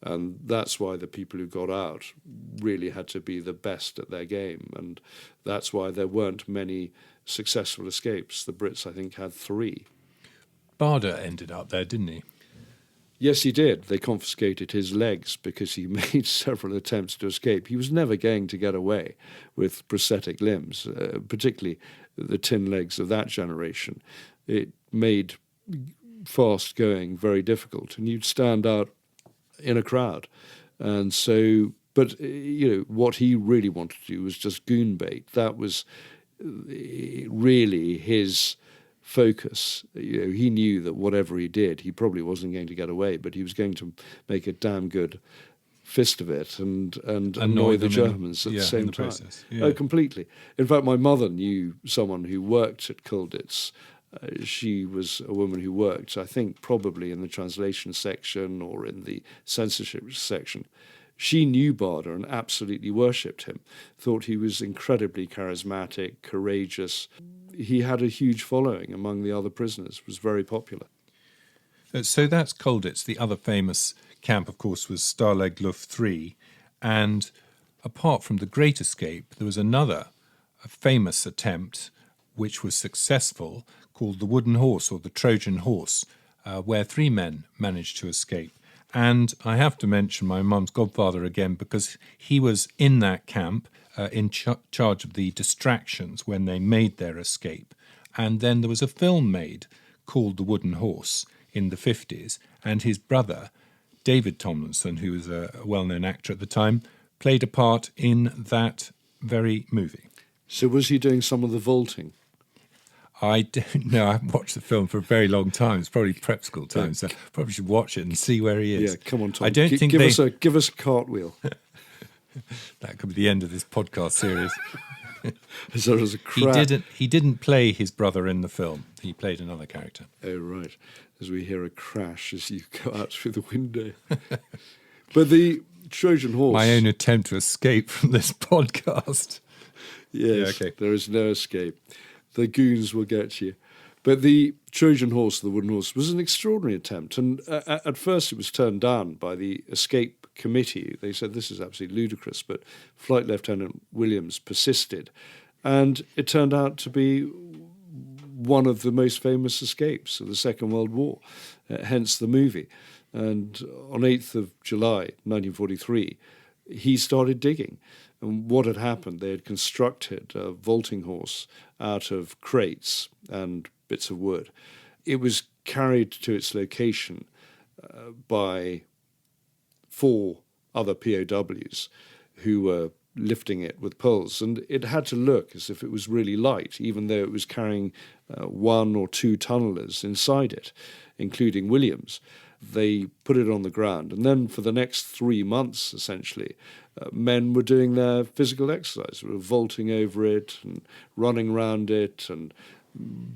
And that's why the people who got out really had to be the best at their game. And that's why there weren't many successful escapes. The Brits, I think, had 3. Barder ended up there, didn't he? Yes, he did. They confiscated his legs because he made several attempts to escape. He was never going to get away with prosthetic limbs, particularly the tin legs of that generation. It made fast going very difficult, and you'd stand out in a crowd. And so, but, what he really wanted to do was just goon bait. That was really his focus. He knew that whatever he did, he probably wasn't going to get away, but he was going to make a damn good fist of it and annoy the Germans at the same time. Yeah. Oh, completely. In fact, my mother knew someone who worked at Colditz. She was a woman who worked, I think, probably in the translation section or in the censorship section. She knew Barder and absolutely worshipped him, thought he was incredibly charismatic, courageous. He had a huge following among the other prisoners, was very popular. So that's Colditz. The other famous camp, of course, was Stalag Luft 3. And apart from the Great Escape, there was another famous attempt, which was successful, called The Wooden Horse, or the Trojan Horse, where 3 men managed to escape. And I have to mention my mum's godfather again, because he was in that camp in charge of the distractions when they made their escape. And then there was a film made called The Wooden Horse in the 50s, and his brother, David Tomlinson, who was a well-known actor at the time, played a part in that very movie. So was he doing some of the vaulting? I don't know. I haven't watched the film for a very long time. It's probably prep school time, so probably should watch it and see where he is. Yeah, come on, Tom. I don't think give us a cartwheel. That could be the end of this podcast series. As there was a crash. He didn't play his brother in the film. He played another character. Oh, right. As we hear a crash as you go out through the window. But the Trojan Horse... My own attempt to escape from this podcast. Yes, yeah, okay. There is no escape. The goons will get you. But the Trojan Horse, the Wooden Horse, was an extraordinary attempt. And at first it was turned down by the escape committee. They said this is absolutely ludicrous, but Flight Lieutenant Williams persisted. And it turned out to be one of the most famous escapes of the Second World War, hence the movie. And on 8th of July, 1943, he started digging. And what had happened, they had constructed a vaulting horse out of crates and bits of wood. It was carried to its location by 4 other POWs who were lifting it with poles. And it had to look as if it was really light, even though it was carrying 1 or 2 tunnellers inside it, including Williams. They put it on the ground. And then for the next 3 months, essentially, men were doing their physical exercise. They were vaulting over it and running around it and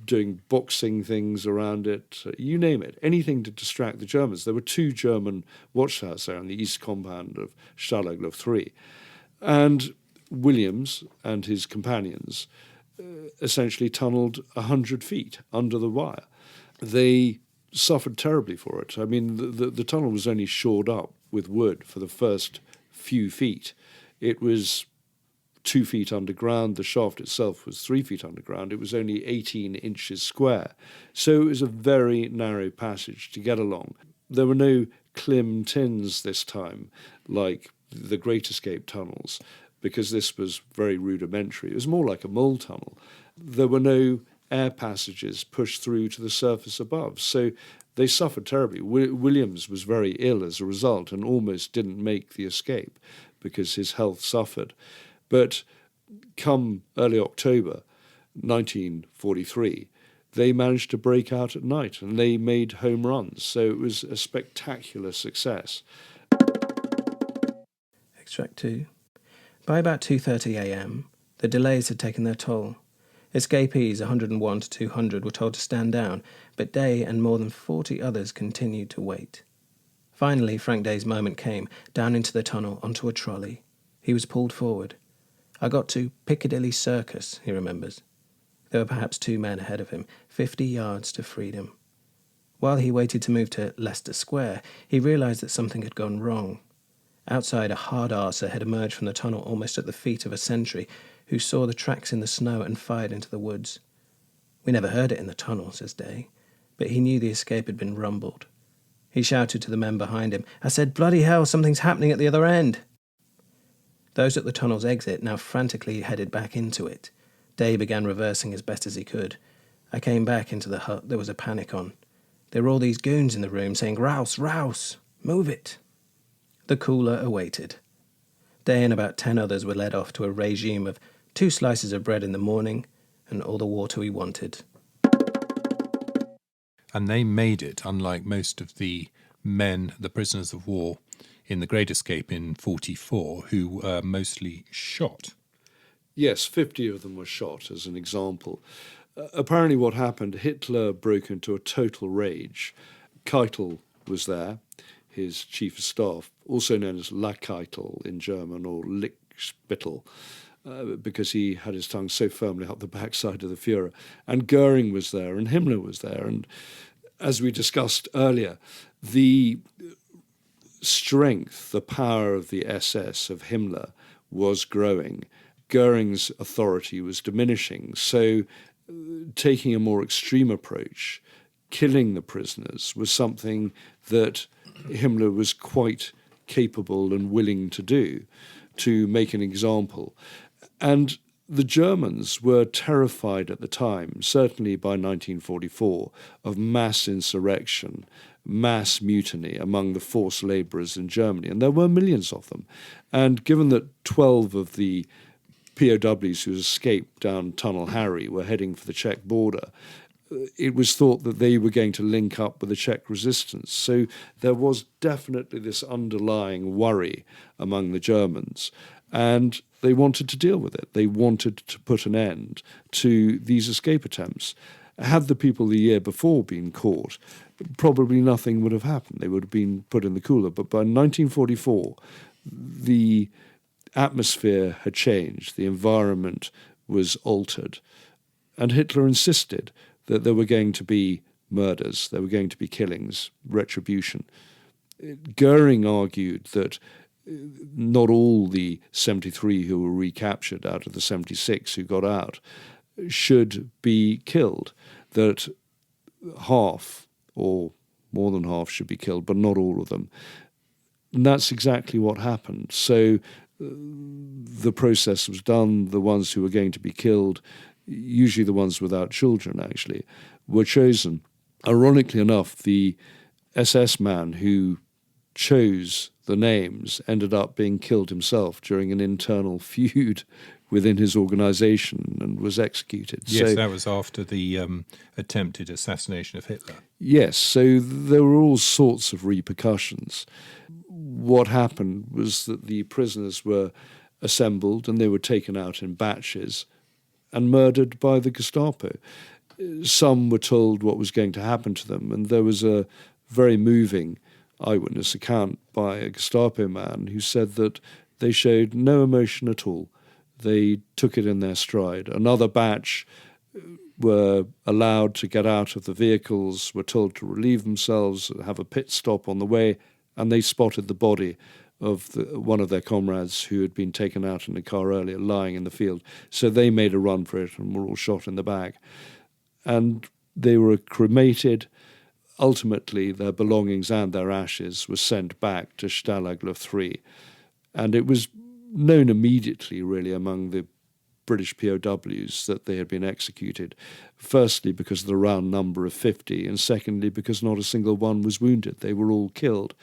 doing boxing things around it, you name it, anything to distract the Germans. There were 2 German watchtowers there on the east compound of Stalag Luft 3. And Williams and his companions essentially tunnelled 100 feet under the wire. They suffered terribly for it. I mean, the tunnel was only shored up with wood for the first few feet. It was 2 feet underground. The shaft itself was 3 feet underground. It was only 18 inches square. So it was a very narrow passage to get along. There were no clim tins this time, like the Great Escape tunnels, because this was very rudimentary. It was more like a mole tunnel. There were no air passages pushed through to the surface above. So they suffered terribly. Williams was very ill as a result and almost didn't make the escape because his health suffered. But come early October 1943, they managed to break out at night and they made home runs. So it was a spectacular success. Extract 2. By about 2:30 a.m., the delays had taken their toll. Escapees 101 to 200 were told to stand down, but Day and more than 40 others continued to wait. Finally, Frank Day's moment came, down into the tunnel, onto a trolley. He was pulled forward. I got to Piccadilly Circus, he remembers. There were perhaps 2 men ahead of him, 50 yards to freedom. While he waited to move to Leicester Square, he realised that something had gone wrong. Outside, a hard-arser had emerged from the tunnel almost at the feet of a sentry, who saw the tracks in the snow and fired into the woods. We never heard it in the tunnel, says Day, but he knew the escape had been rumbled. He shouted to the men behind him, I said, bloody hell, something's happening at the other end. Those at the tunnel's exit now frantically headed back into it. Day began reversing as best as he could. I came back into the hut. There was a panic on. There were all these goons in the room saying, Rouse, Rouse, move it. The cooler awaited. Day and about 10 others were led off to a regime of 2 slices of bread in the morning and all the water we wanted. And they made it, unlike most of the men, the prisoners of war, in the Great Escape in 1944, who were mostly shot. Yes, 50 of them were shot, as an example. Apparently what happened, Hitler broke into a total rage. Keitel was there, his chief of staff, also known as La Keitel in German, or Lickspittel, because he had his tongue so firmly up the backside of the Führer. And Goering was there, and Himmler was there. And as we discussed earlier, the strength, the power of the SS, of Himmler, was growing. Goering's authority was diminishing. So taking a more extreme approach, killing the prisoners, was something that Himmler was quite capable and willing to do, to make an example. And the Germans were terrified at the time, certainly by 1944, of mass insurrection, mass mutiny among the forced labourers in Germany. And there were millions of them. And given that 12 of the POWs who escaped down Tunnel Harry were heading for the Czech border, it was thought that they were going to link up with the Czech resistance. So there was definitely this underlying worry among the Germans, and they wanted to deal with it. They wanted to put an end to these escape attempts. Had the people the year before been caught, probably nothing would have happened. They would have been put in the cooler. But by 1944, the atmosphere had changed. The environment was altered. And Hitler insisted that there were going to be murders, there were going to be killings, retribution. Goering argued that not all the 73 who were recaptured out of the 76 who got out should be killed, that half or more than half should be killed, but not all of them. And that's exactly what happened. So the process was done. The ones who were going to be killed, usually the ones without children actually, were chosen. Ironically enough, the SS man who chose the names ended up being killed himself during an internal feud within his organisation and was executed. Yes, so, that was after the attempted assassination of Hitler. Yes, so there were all sorts of repercussions. What happened was that the prisoners were assembled and they were taken out in batches and murdered by the Gestapo. Some were told what was going to happen to them, and there was a very moving eyewitness account by a Gestapo man who said that they showed no emotion at all. They took it in their stride. Another batch were allowed to get out of the vehicles, were told to relieve themselves, have a pit stop on the way, and they spotted the body of one of their comrades who had been taken out in a car earlier, lying in the field. So they made a run for it and were all shot in the back. And they were cremated. Ultimately, their belongings and their ashes were sent back to Stalag Luft 3. And it was known immediately, really, among the British POWs that they had been executed, firstly because of the round number of 50, and secondly because not a single one was wounded. They were all killed.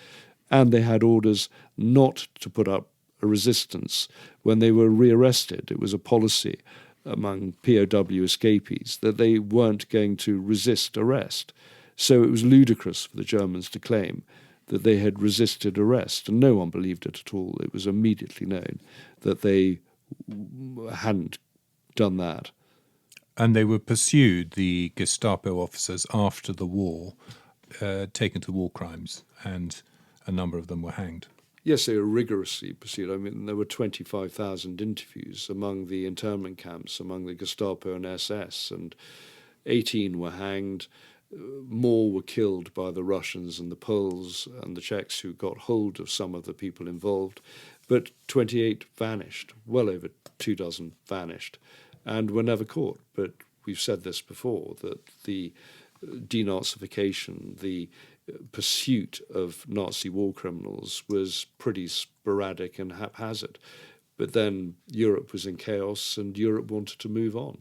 And they had orders not to put up a resistance when they were rearrested. It was a policy among POW escapees that they weren't going to resist arrest. So it was ludicrous for the Germans to claim that they had resisted arrest, and no one believed it at all. It was immediately known that they hadn't done that. And they were pursued, the Gestapo officers, after the war, taken to war crimes, and a number of them were hanged. Yes, they were rigorously pursued. I mean, there were 25,000 interviews among the internment camps, among the Gestapo and SS, and 18 were hanged. More were killed by the Russians and the Poles and the Czechs who got hold of some of the people involved. But 28 vanished, well over 24 vanished, and were never caught. But we've said this before, that the denazification, the pursuit of Nazi war criminals was pretty sporadic and haphazard. But then Europe was in chaos and Europe wanted to move on.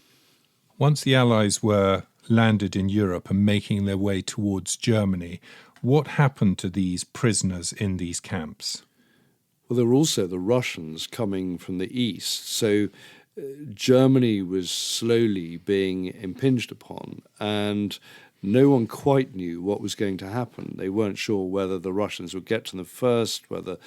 Once the Allies were landed in Europe and making their way towards Germany, what happened to these prisoners in these camps? Well, there were also the Russians coming from the east, so Germany was slowly being impinged upon, and no one quite knew what was going to happen. They weren't sure whether the Russians would get to them first, whether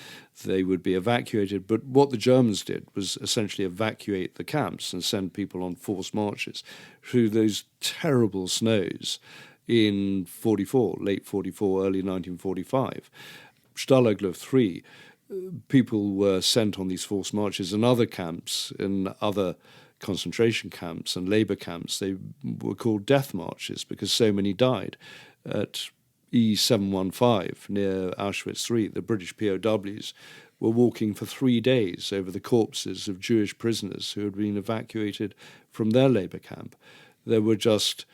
they would be evacuated. But what the Germans did was essentially evacuate the camps and send people on forced marches through those terrible snows in 44, late 44, early 1945. Stalag Luft 3, people were sent on these forced marches, and other camps in other concentration camps and labour camps. They were called death marches because so many died. At E715 near Auschwitz III, the British POWs were walking for 3 days over the corpses of Jewish prisoners who had been evacuated from their labour camp. There were just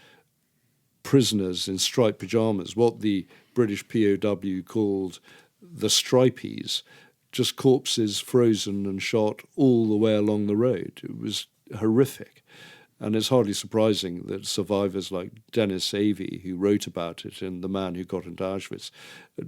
prisoners in striped pyjamas, what the British POW called the stripies, just corpses frozen and shot all the way along the road. It was horrific. And it's hardly surprising that survivors like Dennis Avey, who wrote about it in The Man Who Got into Auschwitz,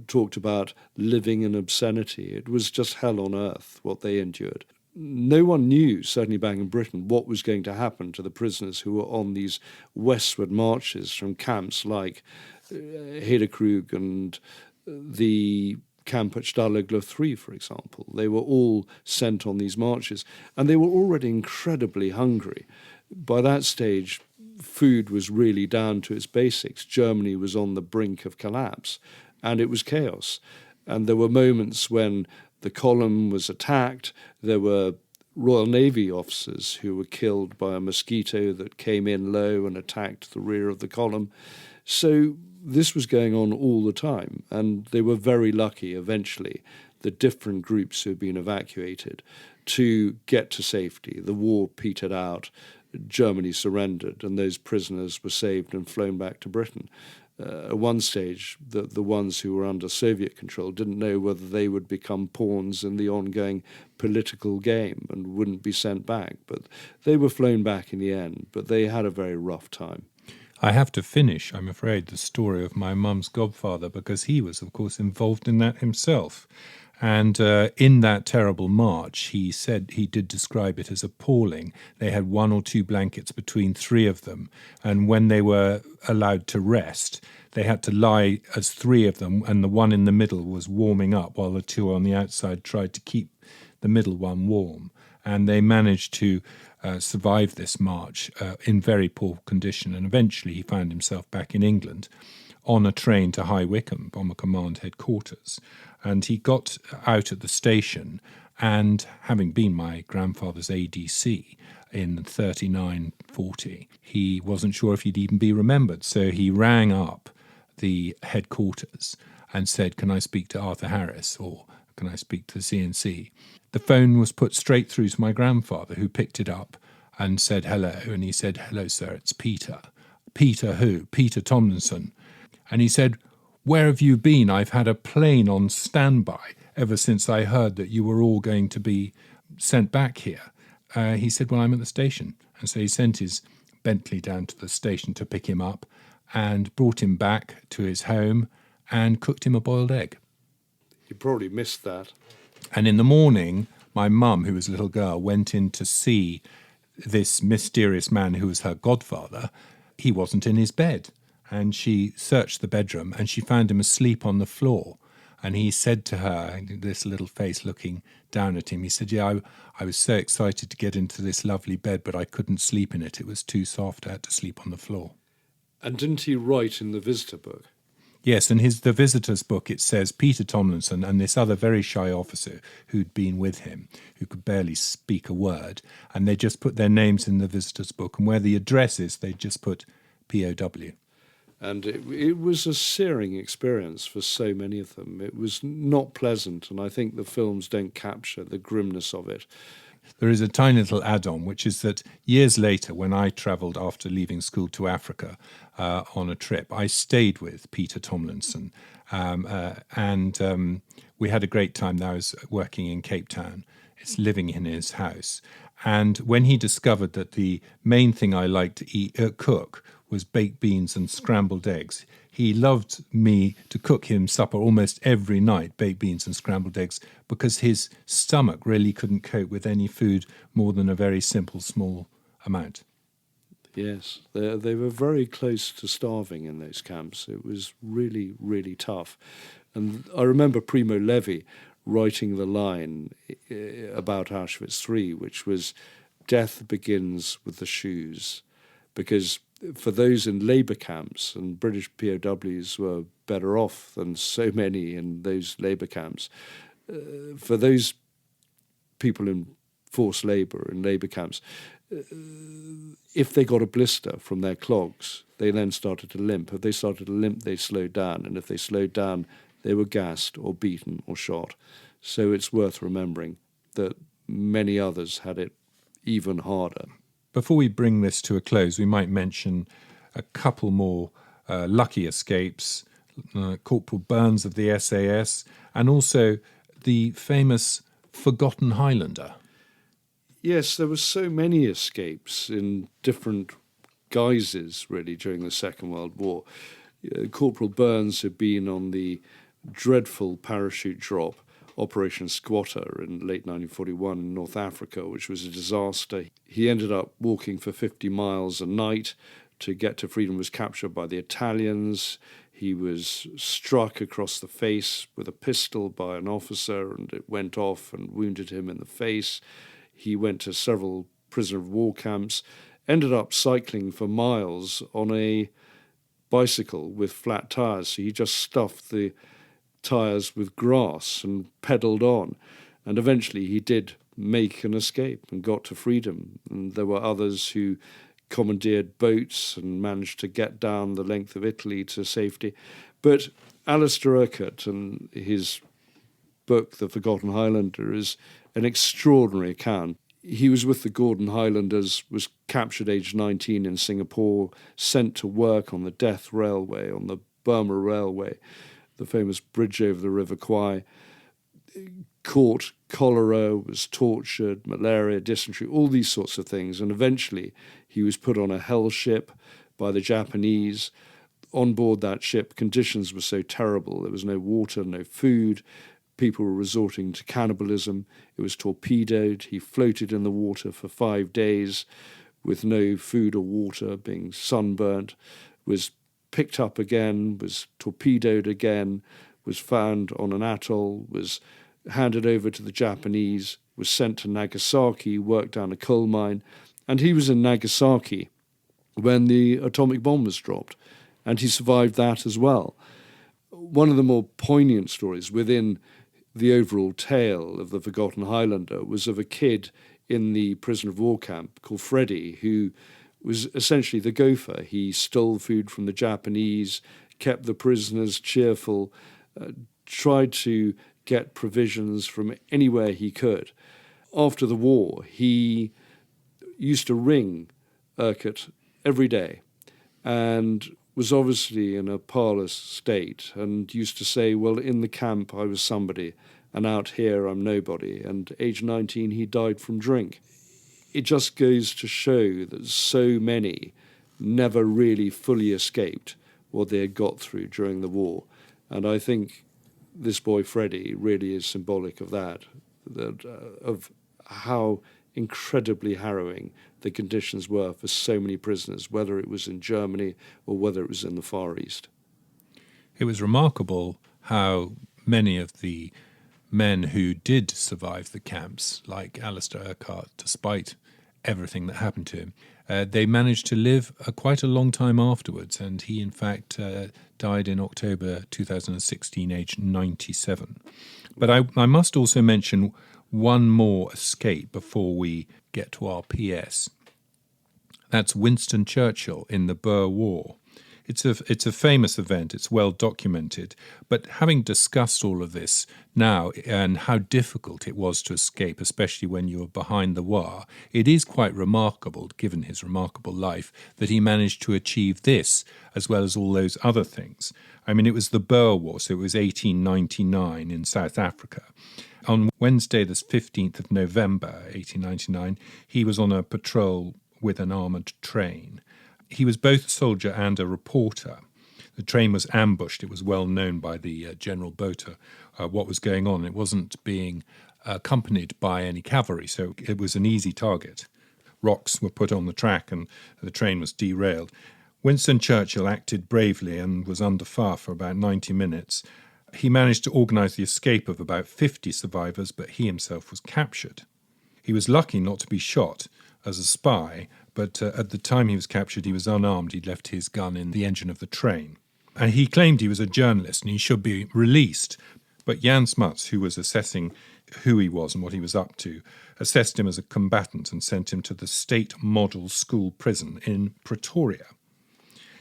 talked about living in obscenity. It was just hell on earth, what they endured. No one knew, certainly back in Britain, what was going to happen to the prisoners who were on these westward marches from camps like Hedekrug and the camp at Stalag Luft 3, for example. They were all sent on these marches, and they were already incredibly hungry. By that stage, food was really down to its basics. Germany was on the brink of collapse, and it was chaos. And there were moments when the column was attacked. There were Royal Navy officers who were killed by a mosquito that came in low and attacked the rear of the column. So this was going on all the time, and they were very lucky eventually, the different groups who had been evacuated, to get to safety. The war petered out, Germany surrendered, and those prisoners were saved and flown back to Britain. At one stage, the ones who were under Soviet control didn't know whether they would become pawns in the ongoing political game and wouldn't be sent back. But they were flown back in the end, but they had a very rough time. I have to finish, I'm afraid, the story of my mum's godfather, because he was, of course, involved in that himself. And in that terrible march, he said he did describe it as appalling. They had 1 or 2 blankets between 3 of them. And when they were allowed to rest, they had to lie as 3 of them, and the one in the middle was warming up while the 2 on the outside tried to keep the middle one warm. And they managed to survive this march in very poor condition. And eventually he found himself back in England on a train to High Wycombe, Bomber Command headquarters. And he got out at the station, and having been my grandfather's ADC in 39-40, he wasn't sure if he'd even be remembered. So he rang up the headquarters and said, "Can I speak to Arthur Harris, or can I speak to the CNC?" The phone was put straight through to my grandfather, who picked it up and said hello. And he said, "Hello, sir, it's Peter." "Peter who?" "Peter Tomlinson." And he said, "Where have you been? I've had a plane on standby ever since I heard that you were all going to be sent back here." He said, "Well, I'm at the station." And so he sent his Bentley down to the station to pick him up and brought him back to his home and cooked him a boiled egg. You probably missed that. And in the morning, my mum, who was a little girl, went in to see this mysterious man who was her godfather. He wasn't in his bed. And she searched the bedroom, and she found him asleep on the floor. And he said to her, this little face looking down at him, he said, "Yeah, I was so excited to get into this lovely bed, but I couldn't sleep in it. It was too soft. I had to sleep on the floor." And didn't he write in the visitor book? Yes, and the visitor's book, it says Peter Tomlinson and this other very shy officer who'd been with him, who could barely speak a word, and they just put their names in the visitor's book, and where the address is, they just put POW. And it was a searing experience for so many of them. It was not pleasant, and I think the films don't capture the grimness of it. There is a tiny little add-on, which is that years later, when I travelled after leaving school to Africa on a trip, I stayed with Peter Tomlinson, and we had a great time. I was working in Cape Town. It's living in his house. And when he discovered that the main thing I liked to cook was baked beans and scrambled eggs, he loved me to cook him supper almost every night, baked beans and scrambled eggs, because his stomach really couldn't cope with any food more than a very simple, small amount. Yes, they were very close to starving in those camps. It was really, really tough. And I remember Primo Levi writing the line about Auschwitz III, which was, "Death begins with the shoes," because for those in labour camps, and British POWs were better off than so many in those labour camps, for those people in forced labour, in labour camps, if they got a blister from their clogs, they then started to limp. If they started to limp, they slowed down. And if they slowed down, they were gassed or beaten or shot. So it's worth remembering that many others had it even harder. Before we bring this to a close, we might mention a couple more lucky escapes, Corporal Burns of the SAS, and also the famous Forgotten Highlander. Yes, there were so many escapes in different guises, really, during the Second World War. Corporal Burns had been on the dreadful parachute drop, Operation Squatter, in late 1941 in North Africa, which was a disaster. He ended up walking for 50 miles a night to get to freedom, was captured by the Italians. He was struck across the face with a pistol by an officer, and it went off and wounded him in the face. He went to several prisoner of war camps, ended up cycling for miles on a bicycle with flat tires. So he just stuffed the tires with grass and pedalled on. And eventually he did make an escape and got to freedom. And there were others who commandeered boats and managed to get down the length of Italy to safety. But Alistair Urquhart and his book, The Forgotten Highlander, is an extraordinary account. He was with the Gordon Highlanders, was captured aged 19 in Singapore, sent to work on the Death Railway, on the Burma Railway, the famous bridge over the River Kwai, caught cholera, was tortured, malaria, dysentery, all these sorts of things. And eventually he was put on a hell ship by the Japanese. On board that ship, conditions were so terrible. There was no water, no food. People were resorting to cannibalism. It was torpedoed. He floated in the water for 5 days with no food or water, being sunburnt, was picked up again, was torpedoed again, was found on an atoll, was handed over to the Japanese, was sent to Nagasaki, worked down a coal mine, and he was in Nagasaki when the atomic bomb was dropped, and he survived that as well. One of the more poignant stories within the overall tale of the Forgotten Highlander was of a kid in the prisoner of war camp called Freddie, who was essentially the gopher. He stole food from the Japanese, kept the prisoners cheerful, tried to get provisions from anywhere he could. After the war, he used to ring Urquhart every day and was obviously in a parlous state and used to say, well, in the camp I was somebody, and out here I'm nobody. And age 19, he died from drink. It just goes to show that so many never really fully escaped what they had got through during the war. And I think this boy Freddie really is symbolic of that of how incredibly harrowing the conditions were for so many prisoners, whether it was in Germany or whether it was in the Far East. It was remarkable how many of the men who did survive the camps, like Alistair Urquhart, despite everything that happened to him, they managed to live quite a long time afterwards, and he in fact died in October 2016, aged 97. But I must also mention one more escape before we get to our PS. That's Winston Churchill in the Burr War. It's a famous event, it's well documented, but having discussed all of this now and how difficult it was to escape, especially when you were behind the wire, it is quite remarkable, given his remarkable life, that he managed to achieve this as well as all those other things. I mean, it was the Burr War, so it was 1899 in South Africa. On Wednesday, the 15th of November, 1899, he was on a patrol with an armoured train. He was both a soldier and a reporter. The train was ambushed. It was well known by the General Botha what was going on. It wasn't being accompanied by any cavalry, so it was an easy target. Rocks were put on the track and the train was derailed. Winston Churchill acted bravely and was under fire for about 90 minutes. He managed to organise the escape of about 50 survivors, but he himself was captured. He was lucky not to be shot as a spy, but at the time he was captured, he was unarmed. He'd left his gun in the engine of the train. And he claimed he was a journalist and he should be released. But Jan Smuts, who was assessing who he was and what he was up to, assessed him as a combatant and sent him to the State Model School prison in Pretoria.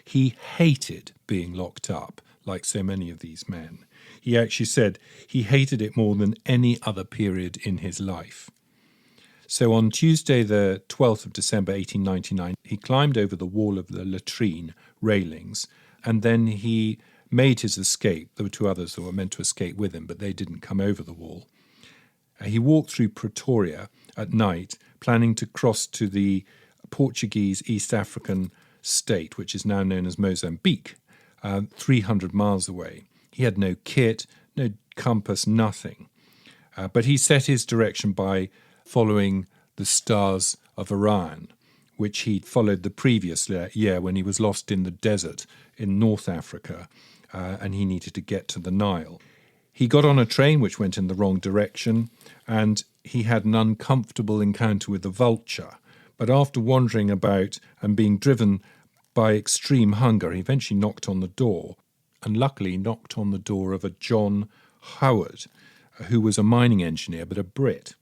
He hated being locked up, like so many of these men. He actually said he hated it more than any other period in his life. So on Tuesday, the 12th of December, 1899, he climbed over the wall of the latrine railings, and then he made his escape. There were two others that were meant to escape with him, but they didn't come over the wall. He walked through Pretoria at night, planning to cross to the Portuguese East African state, which is now known as Mozambique, 300 miles away. He had no kit, no compass, nothing. But he set his direction by following the stars of Orion, which he'd followed the previous year when he was lost in the desert in North Africa, and he needed to get to the Nile. He got on a train which went in the wrong direction, and he had an uncomfortable encounter with a vulture. But after wandering about and being driven by extreme hunger, he eventually knocked on the door, and luckily knocked on the door of a John Howard, who was a mining engineer but a Brit.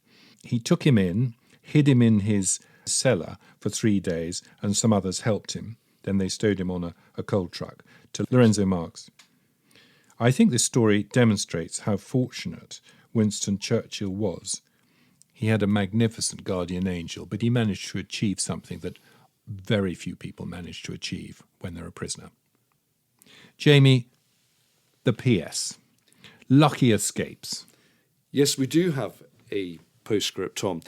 He took him in, hid him in his cellar for 3 days, and some others helped him. Then they stowed him on a coal truck to Lorenzo Marx. I think this story demonstrates how fortunate Winston Churchill was. He had a magnificent guardian angel, but he managed to achieve something that very few people manage to achieve when they're a prisoner. Jamie, the PS. Lucky escapes. Yes, we do have a postscript, Tom.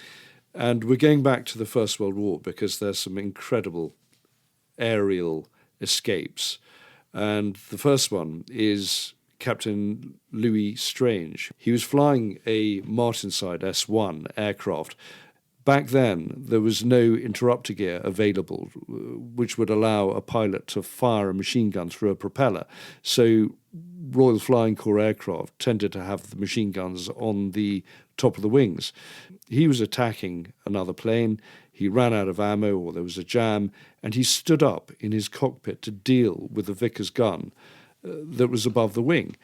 And we're going back to the First World War because there's some incredible aerial escapes. And the first one is Captain Louis Strange. He was flying a Martinsyde S1 aircraft. Back then, there was no interrupter gear available, which would allow a pilot to fire a machine gun through a propeller. So Royal Flying Corps aircraft tended to have the machine guns on the top of the wings. He was attacking another plane. He ran out of ammo, or there was a jam, and he stood up in his cockpit to deal with the Vickers gun that was above the wing,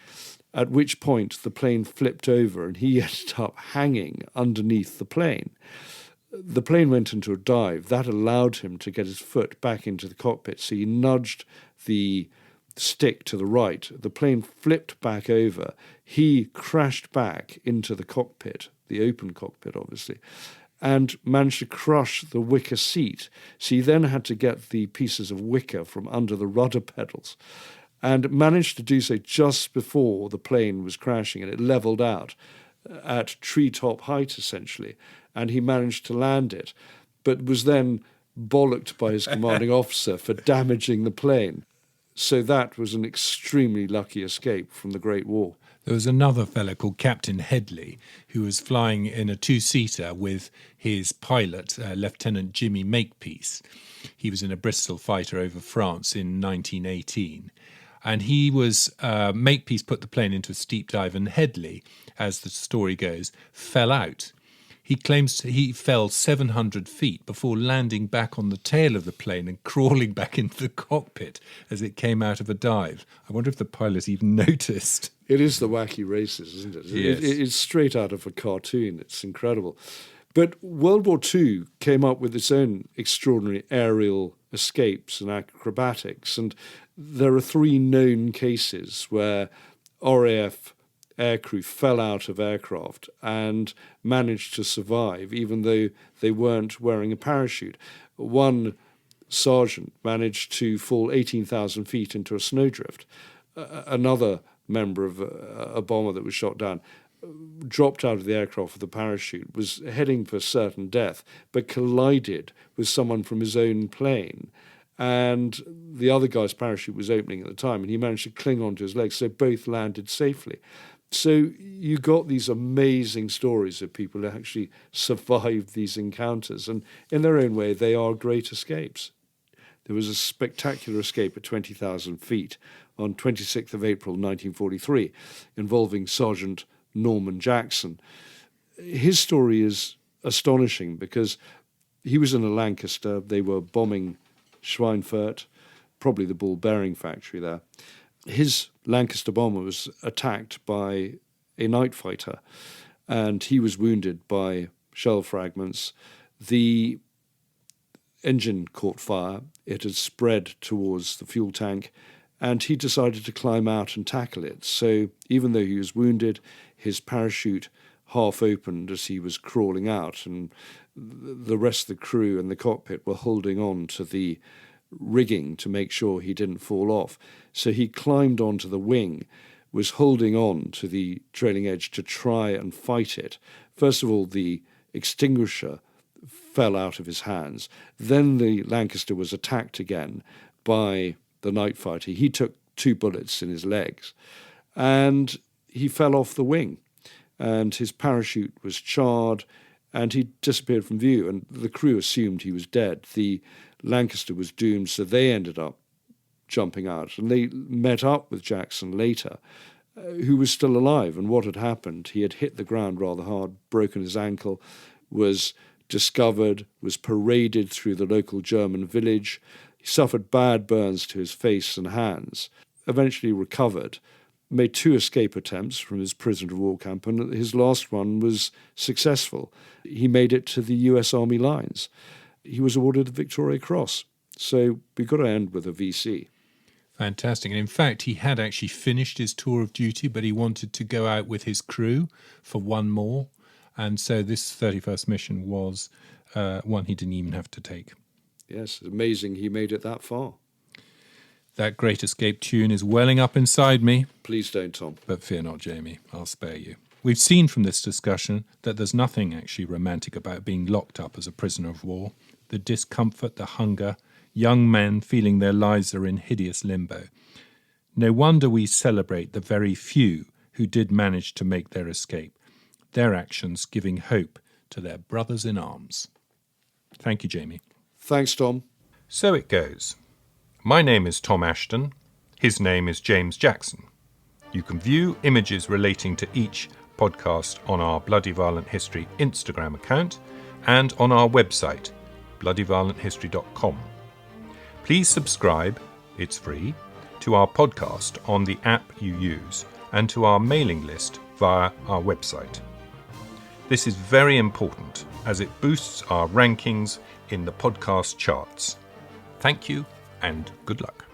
at which point the plane flipped over and he ended up hanging underneath the plane. The plane went into a dive. That allowed him to get his foot back into the cockpit, so he nudged the stick to the right. The plane flipped back over. He crashed back into the cockpit, the open cockpit, obviously, and managed to crush the wicker seat. So he then had to get the pieces of wicker from under the rudder pedals and managed to do so just before the plane was crashing, and it leveled out at treetop height, essentially, and he managed to land it, but was then bollocked by his commanding officer for damaging the plane. So that was an extremely lucky escape from the Great War. There was another fellow called Captain Headley who was flying in a two-seater with his pilot, Lieutenant Jimmy Makepeace. He was in a Bristol fighter over France in 1918. And he was, Makepeace put the plane into a steep dive, and Headley, as the story goes, fell out. He claims he fell 700 feet before landing back on the tail of the plane and crawling back into the cockpit as it came out of a dive. I wonder if the pilot even noticed. It is the wacky races, isn't it? Yes. It's straight out of a cartoon. It's incredible. But World War II came up with its own extraordinary aerial escapes and acrobatics, and there are 3 known cases where RAF aircrew fell out of aircraft and managed to survive, even though they weren't wearing a parachute. One sergeant managed to fall 18,000 feet into a snowdrift. Another member of a bomber that was shot down dropped out of the aircraft with a parachute, was heading for certain death, but collided with someone from his own plane. And the other guy's parachute was opening at the time, and he managed to cling onto his legs, so both landed safely. So you got these amazing stories of people who actually survived these encounters, and in their own way, they are great escapes. There was a spectacular escape at 20,000 feet on 26th of April 1943, involving Sergeant Norman Jackson. His story is astonishing because he was in a Lancaster. They were bombing Schweinfurt, probably the ball bearing factory there. His Lancaster bomber was attacked by a night fighter, and he was wounded by shell fragments. The engine caught fire. It had spread towards the fuel tank, and he decided to climb out and tackle it. So even though he was wounded, his parachute half opened as he was crawling out, and the rest of the crew in the cockpit were holding on to the rigging to make sure he didn't fall off. So he climbed onto the wing, was holding on to the trailing edge to try and fight it. First of all, the extinguisher fell out of his hands. Then the Lancaster was attacked again by the night fighter. He took 2 bullets in his legs, and he fell off the wing, and his parachute was charred, and he disappeared from view, and the crew assumed he was dead. The Lancaster was doomed, so they ended up jumping out, and they met up with Jackson later, who was still alive. And what had happened, he had hit the ground rather hard, broken his ankle, was discovered, was paraded through the local German village. He suffered bad burns to his face and hands, eventually recovered, made 2 escape attempts from his prisoner of war camp, and his last one was successful. He made it to the US Army lines. He was awarded the Victoria Cross. So we've got to end with a VC. Fantastic. And in fact, he had actually finished his tour of duty, but he wanted to go out with his crew for one more. And so this 31st mission was one he didn't even have to take. Yes, it's amazing he made it that far. That Great Escape tune is welling up inside me. Please don't, Tom. But fear not, Jamie. I'll spare you. We've seen from this discussion that there's nothing actually romantic about being locked up as a prisoner of war. The discomfort, the hunger, young men feeling their lives are in hideous limbo. No wonder we celebrate the very few who did manage to make their escape, their actions giving hope to their brothers in arms. Thank you, Jamie. Thanks, Tom. So it goes. My name is Tom Ashton. His name is James Jackson. You can view images relating to each podcast on our Bloody Violent History Instagram account and on our website, bloodyviolenthistory.com. Please subscribe, it's free, to our podcast on the app you use and to our mailing list via our website. This is very important as it boosts our rankings in the podcast charts. Thank you and good luck.